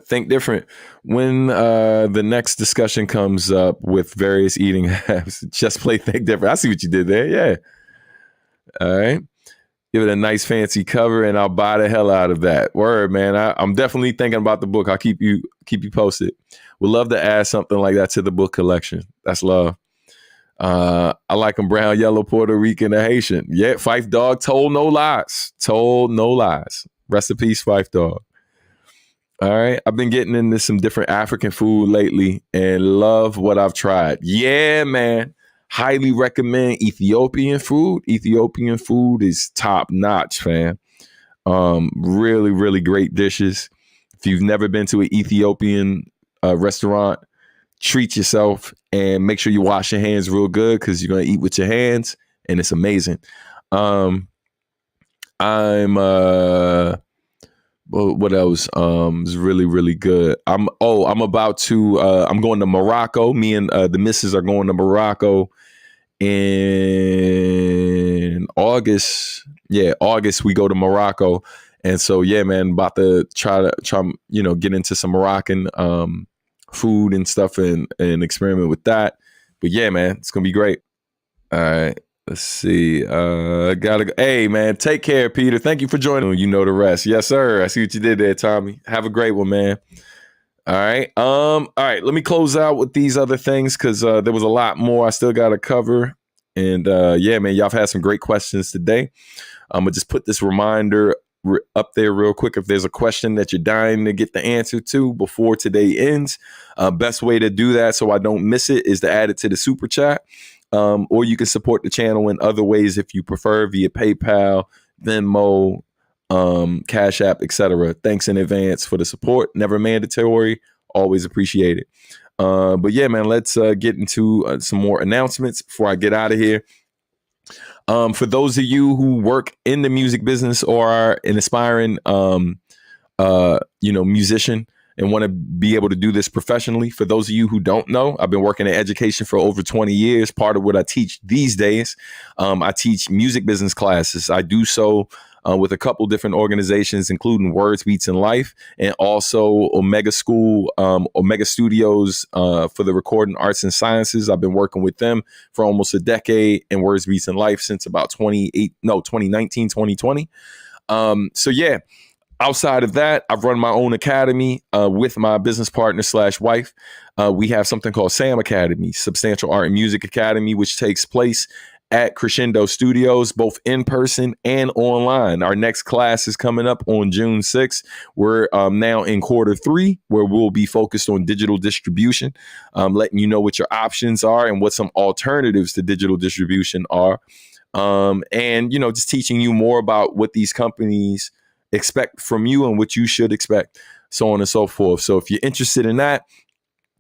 think different. When the next discussion comes up with various eating habits, just play think different. I see what you did there. Yeah. All right. Give it a nice fancy cover and I'll buy the hell out of that. Word, man. I'm definitely thinking about the book. I'll keep you posted. Would love to add something like that to the book collection. That's love. I like them brown, yellow, Puerto Rican, and Haitian. Yeah, Fife Dog told no lies. Told no lies. Rest in peace, Fife Dog. All right. I've been getting into some different African food lately and love what I've tried. Yeah, man. Highly recommend Ethiopian food. Ethiopian food is top notch, fam. Really, really great dishes. If you've never been to an Ethiopian restaurant, treat yourself and make sure you wash your hands real good because you're going to eat with your hands and it's amazing. What else is really, really good? I'm going to Morocco. Me and the missus are going to Morocco in August. Yeah, August we go to Morocco. And so yeah, man, about to try get into some Moroccan food and stuff and experiment with that. But yeah, man, it's gonna be great. All right. Let's see. Gotta go. Hey, man, take care, Peter. Thank you for joining. You know the rest. Yes, sir. I see what you did there, Tommy. Have a great one, man. All right. All right. Let me close out with these other things because there was a lot more I still got to cover. And yeah, man, y'all have had some great questions today. I'm gonna just put this reminder up there real quick. If there's a question that you're dying to get the answer to before today ends, best way to do that so I don't miss it is to add it to the super chat. Or you can support the channel in other ways if you prefer via PayPal, Venmo, Cash App, etc. Thanks in advance for the support. Never mandatory. Always appreciate it. But yeah, man, let's get into some more announcements before I get out of here. For those of you who work in the music business or are an aspiring, musician and want to be able to do this professionally. For those of you who don't know, I've been working in education for over 20 years. Part of what I teach these days, I teach music business classes. I do so with a couple different organizations, including Words, Beats, and Life, and also Omega School, Omega Studios for the recording arts and sciences. I've been working with them for almost a decade, and Words, Beats, and Life since about 2019, 2020. So yeah. Outside of that, I've run my own academy with my business partner / wife. We have something called Sam Academy, Substantial Art and Music Academy, which takes place at Crescendo Studios, both in person and online. Our next class is coming up on June 6th. We're now in Q3, where we'll be focused on digital distribution, letting you know what your options are and what some alternatives to digital distribution are. And, just teaching you more about what these companies expect from you and what you should expect, so on and so forth. So if you're interested in that,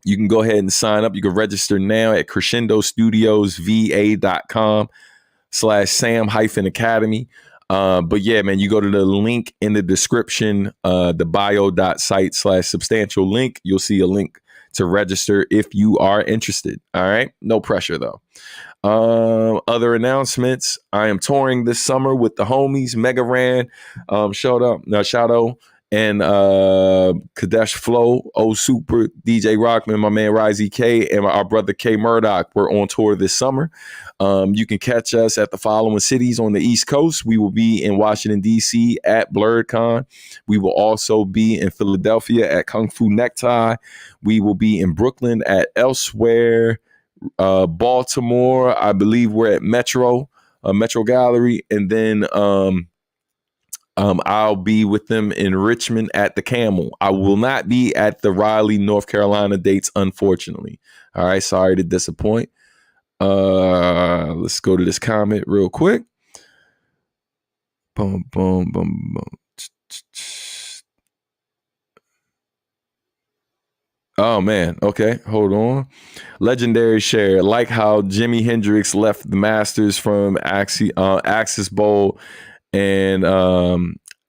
you can go ahead and sign up. You can register now at crescendostudiosva.com/Sam-Academy. But yeah, man, you go to the link in the description, the bio.site/substantial link. You'll see a link to register if you are interested. All right. No pressure though. Other announcements. I am touring this summer with the homies Mega Ran, Shadow, and Kadesh Flow, Super, DJ Rockman, my man Rise K, and our brother K Murdoch. We're on tour this summer. You can catch us at the following cities on the East Coast. We will be in Washington, D.C. at BlurredCon. We will also be in Philadelphia at Kung Fu Necktie. We will be in Brooklyn at Elsewhere. Baltimore, I believe we're at Metro Gallery, and then I'll be with them in Richmond at the Camel. I will not be at the Raleigh, North Carolina dates, unfortunately. All right, sorry to disappoint. Let's go to this comment real quick. Boom, boom, boom, boom. Oh man. Okay. Hold on. Legendary share. Like how Jimi Hendrix left the masters from Axis Bowl and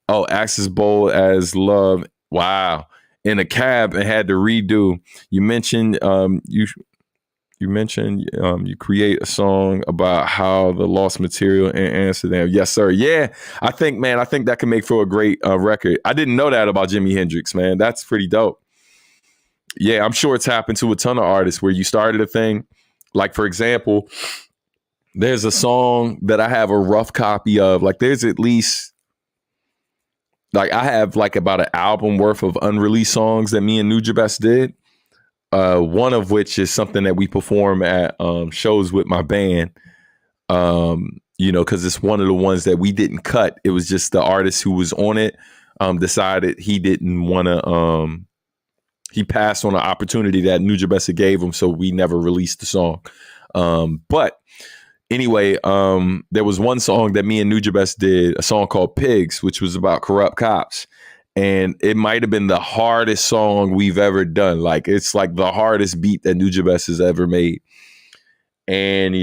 Axis Bowl as Love. Wow. In a cab and had to redo. You mentioned you create a song about how the lost material in Amsterdam. Yes, sir. Yeah, I think that can make for a great record. I didn't know that about Jimi Hendrix, man. That's pretty dope. Yeah, I'm sure it's happened to a ton of artists where you started a thing. Like, for example, there's a song that I have a rough copy of. Like, there's at least, like, I have like about an album worth of unreleased songs that me and Nujabes did. One of which is something that we perform at shows with my band. Because it's one of the ones that we didn't cut. It was just the artist who was on it decided he didn't want to. He passed on an opportunity that Nujabes gave him, so we never released the song. But anyway, there was one song that me and Nujabes did, a song called Pigs, which was about corrupt cops. And it might have been the hardest song we've ever done. Like, it's like the hardest beat that Nujabes has ever made. And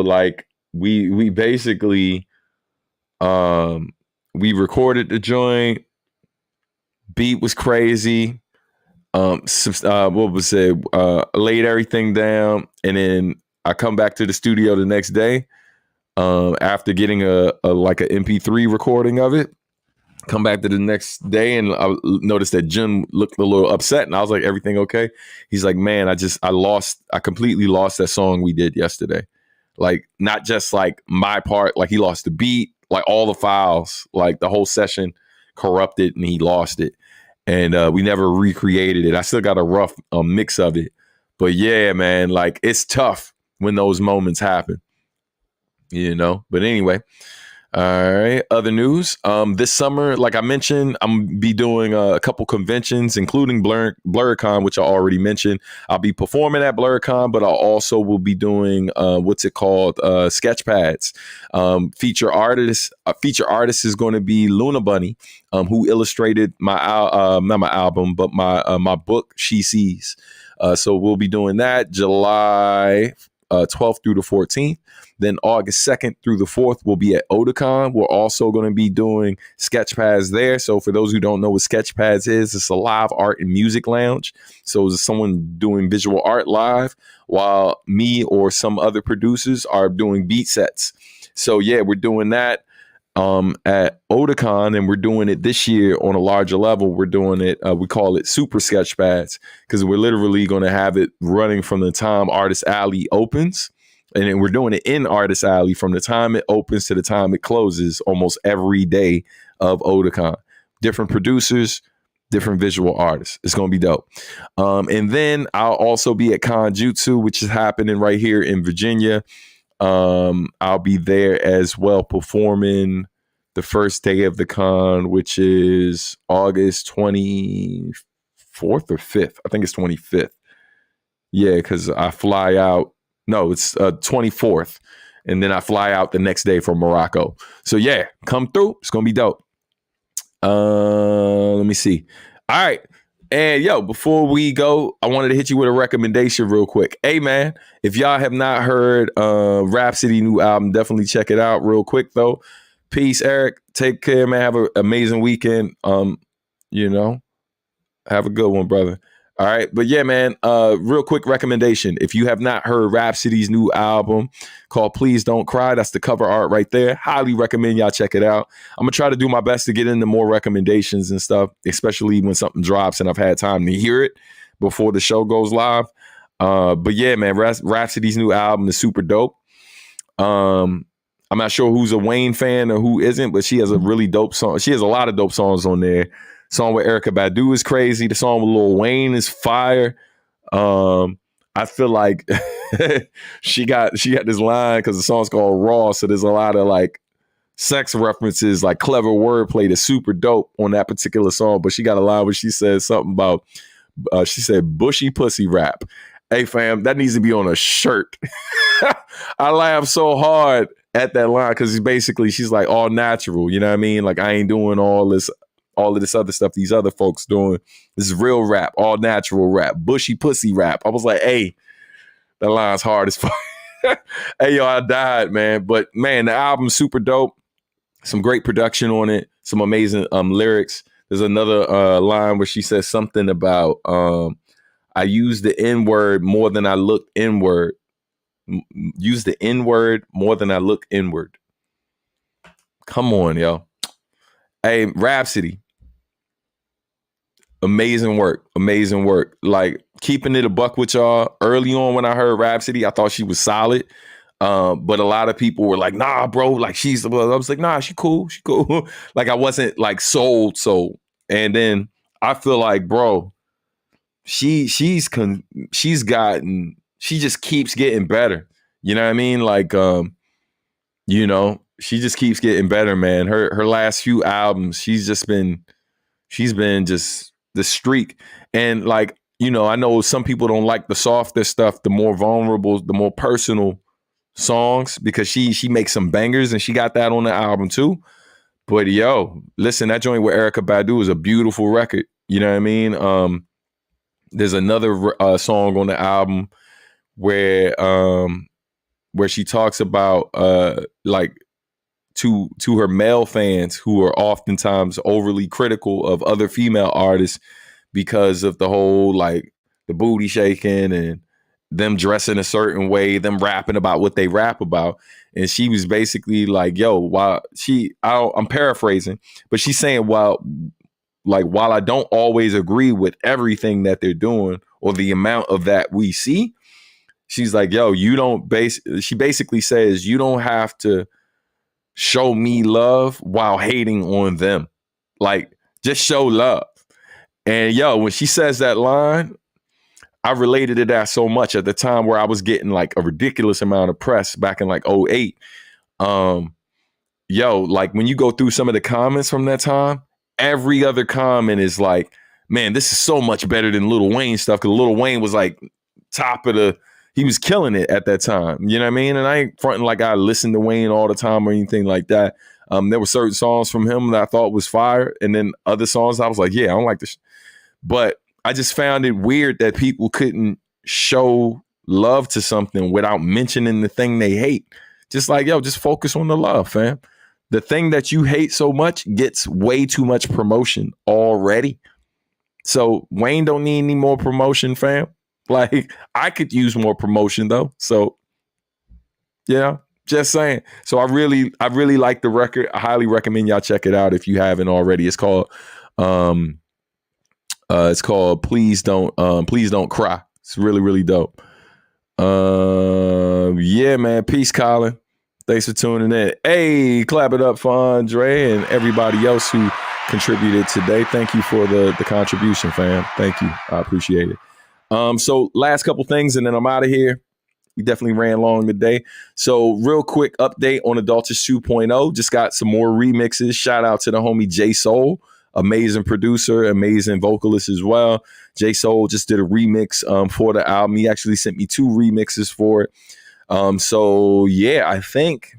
like we basically we recorded the joint. Beat was crazy. What was it? Laid everything down, and then I come back to the studio the next day after getting a like an MP3 recording of it. Come back to the next day, and I noticed that Jim looked a little upset, and I was like, "Everything okay?" He's like, "Man, I completely lost that song we did yesterday. Like, not just like my part, like he lost the beat, like all the files, like the whole session corrupted, and he lost it." And we never recreated it. I still got a rough mix of it. But yeah, man, like it's tough when those moments happen, But anyway, all right. Other news. This summer, like I mentioned, I'm be doing a couple conventions, including BlurCon, which I already mentioned. I'll be performing at BlurCon, but I also will be doing what's it called? Sketchpads. Feature artist is going to be Luna Bunny, who illustrated my not my album, but my book She Sees. So we'll be doing that July 12th through the 14th. Then August 2nd through the 4th, we'll be at Otakon. We're also going to be doing Sketchpads there. So for those who don't know what Sketchpads is, it's a live art and music lounge. So it's someone doing visual art live while me or some other producers are doing beat sets. So yeah, we're doing that at Otakon, and we're doing it this year on a larger level. We're doing it, we call it Super Sketchpads, because we're literally going to have it running from the time Artist Alley opens. And then we're doing it in Artist Alley from the time it opens to the time it closes almost every day of Otakon. Different producers, different visual artists. It's going to be dope. And then I'll also be at Conjutsu, which is happening right here in Virginia. I'll be there as well performing the first day of the con, which is August 24th or 5th. I think it's 25th. Yeah, because I fly out. No, it's 24th. And then I fly out the next day from Morocco. So yeah, come through. It's going to be dope. Let me see. All right. And before we go, I wanted to hit you with a recommendation real quick. Hey man, if y'all have not heard Rapsody new album, definitely check it out real quick though. Peace, Eric. Take care, man. Have an amazing weekend. Have a good one, brother. All right. But yeah, man, real quick recommendation. If you have not heard Rapsody's new album called Please Don't Cry, that's the cover art right there. Highly recommend y'all check it out. I'm going to try to do my best to get into more recommendations and stuff, especially when something drops and I've had time to hear it before the show goes live. But yeah, man, Rapsody's new album is super dope. I'm not sure who's a Wayne fan or who isn't, but she has a really dope song. She has a lot of dope songs on there. Song with Erykah Badu is crazy. The song with Lil Wayne is fire. I feel like she got this line because the song's called Raw, so there's a lot of like sex references, like clever wordplay that's super dope on that particular song. But she got a line where she says something about she said bushy pussy rap. Hey fam, that needs to be on a shirt. I laugh so hard at that line because she's like all natural, you know what I mean? Like I ain't doing all this all of this other stuff these other folks doing. This is real rap, all natural rap, bushy pussy rap. I was like, hey, that line's hard as fuck. Hey, yo, I died, man. But man, the album's super dope. Some great production on it. Some amazing lyrics. There's another line where she says something about I use the N-word more than I look inward. Use the N-word more than I look inward. Come on, yo. Hey, Rapsody. Amazing work. Amazing work. Like, keeping it a buck with y'all. Early on when I heard Rapsody, I thought she was solid. But a lot of people were like, nah, bro, like I was like, nah, she cool. She cool. Like, I wasn't like sold. And then I feel like, bro, she just keeps getting better. You know what I mean? Like, she just keeps getting better, man. Her last few albums, she's been just the streak. And like, I know some people don't like the softer stuff, the more vulnerable, the more personal songs, because she makes some bangers, and she got that on the album too. But yo, listen, that joint with Erykah Badu is a beautiful record. You know what I mean? There's another song on the album where she talks about like to her male fans who are oftentimes overly critical of other female artists because of the whole like the booty shaking and them dressing a certain way, them rapping about what they rap about. And she was basically like, yo, I'm paraphrasing, but she's saying, while I don't always agree with everything that they're doing or the amount of that we see, she's like, yo, she basically says, you don't have to show me love while hating on them. Like, just show love. And yo, when she says that line, I related to that so much at the time where I was getting like a ridiculous amount of press back in like 2008. Yo, like when you go through some of the comments from that time, every other comment is like, man, this is so much better than Lil Wayne stuff, because Lil Wayne was like he was killing it at that time. You know what I mean? And I ain't fronting like I listened to Wayne all the time or anything like that. There were certain songs from him that I thought was fire. And then other songs I was like, yeah, I don't like this. But I just found it weird that people couldn't show love to something without mentioning the thing they hate. Just like, yo, just focus on the love, fam. The thing that you hate so much gets way too much promotion already. So Wayne don't need any more promotion, fam. Like, I could use more promotion though. So, yeah, just saying. So I really like the record. I highly recommend y'all check it out if you haven't already. It's called Please Don't Cry. It's really, really dope. Yeah, man. Peace, Colin. Thanks for tuning in. Hey, clap it up for Andre and everybody else who contributed today. Thank you for the contribution, fam. Thank you. I appreciate it. So last couple things and then I'm out of here. We definitely ran long today. So real quick update on Adultish 2.0. Just got some more remixes. Shout out to the homie J Soul. Amazing producer, amazing vocalist as well. J Soul just did a remix for the album. He actually sent me 2 remixes for it. So yeah, I think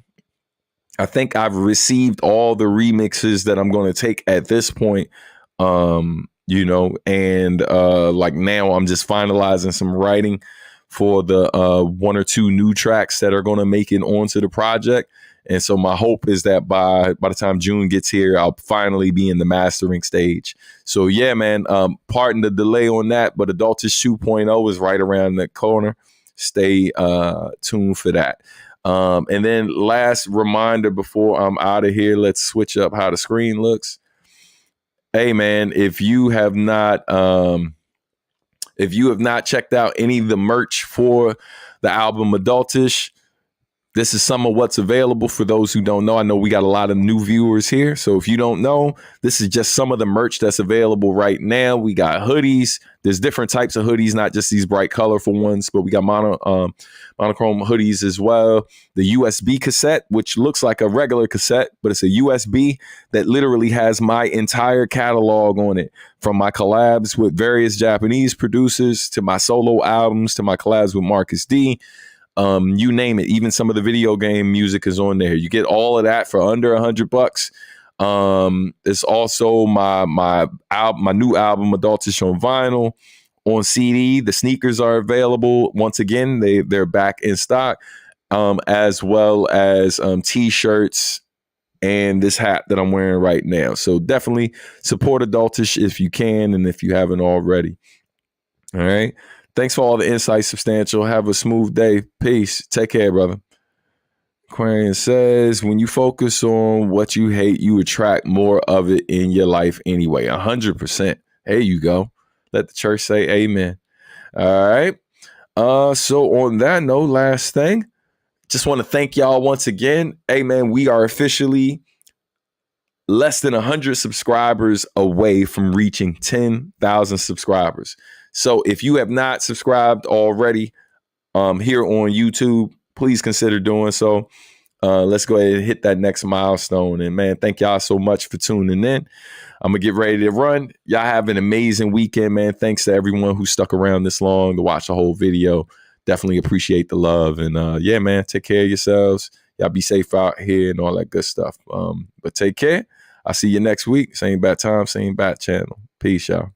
I've received all the remixes that I'm going to take at this point. And like now I'm just finalizing some writing for the 1 or 2 new tracks that are going to make it onto the project. And so my hope is that by the time June gets here, I'll finally be in the mastering stage. So yeah, man, pardon the delay on that, but Adultish 2.0 is right around the corner. Stay tuned for that. And then last reminder before I'm out of here, let's switch up how the screen looks. Hey man, if you have not checked out any of the merch for the album Adultish, this is some of what's available for those who don't know. I know we got a lot of new viewers here. So if you don't know, this is just some of the merch that's available right now. We got hoodies. There's different types of hoodies, not just these bright, colorful ones, but we got monochrome hoodies as well. The USB cassette, which looks like a regular cassette, but it's a USB that literally has my entire catalog on it, from my collabs with various Japanese producers to my solo albums to my collabs with Marcus D. You name it. Even some of the video game music is on there. You get all of that for under $100. It's also my new album, Adultish, on vinyl. On CD, the sneakers are available. Once again, they're back in stock, as well as t-shirts and this hat that I'm wearing right now. So definitely support Adultish if you can, and if you haven't already. All right. Thanks for all the insights, Substantial. Have a smooth day. Peace. Take care, brother. Aquarian says, when you focus on what you hate, you attract more of it in your life anyway. 100%. There you go. Let the church say amen. All right. So on that note, last thing, just want to thank y'all once again. Hey, man, we are officially less than 100 subscribers away from reaching 10,000 subscribers. So if you have not subscribed already here on YouTube, please consider doing so. Let's go ahead and hit that next milestone. And man, thank y'all so much for tuning in. I'm going to get ready to run. Y'all have an amazing weekend, man. Thanks to everyone who stuck around this long to watch the whole video. Definitely appreciate the love. And yeah, man, take care of yourselves. Y'all be safe out here and all that good stuff. But take care. I'll see you next week. Same bat time, same bat channel. Peace, y'all.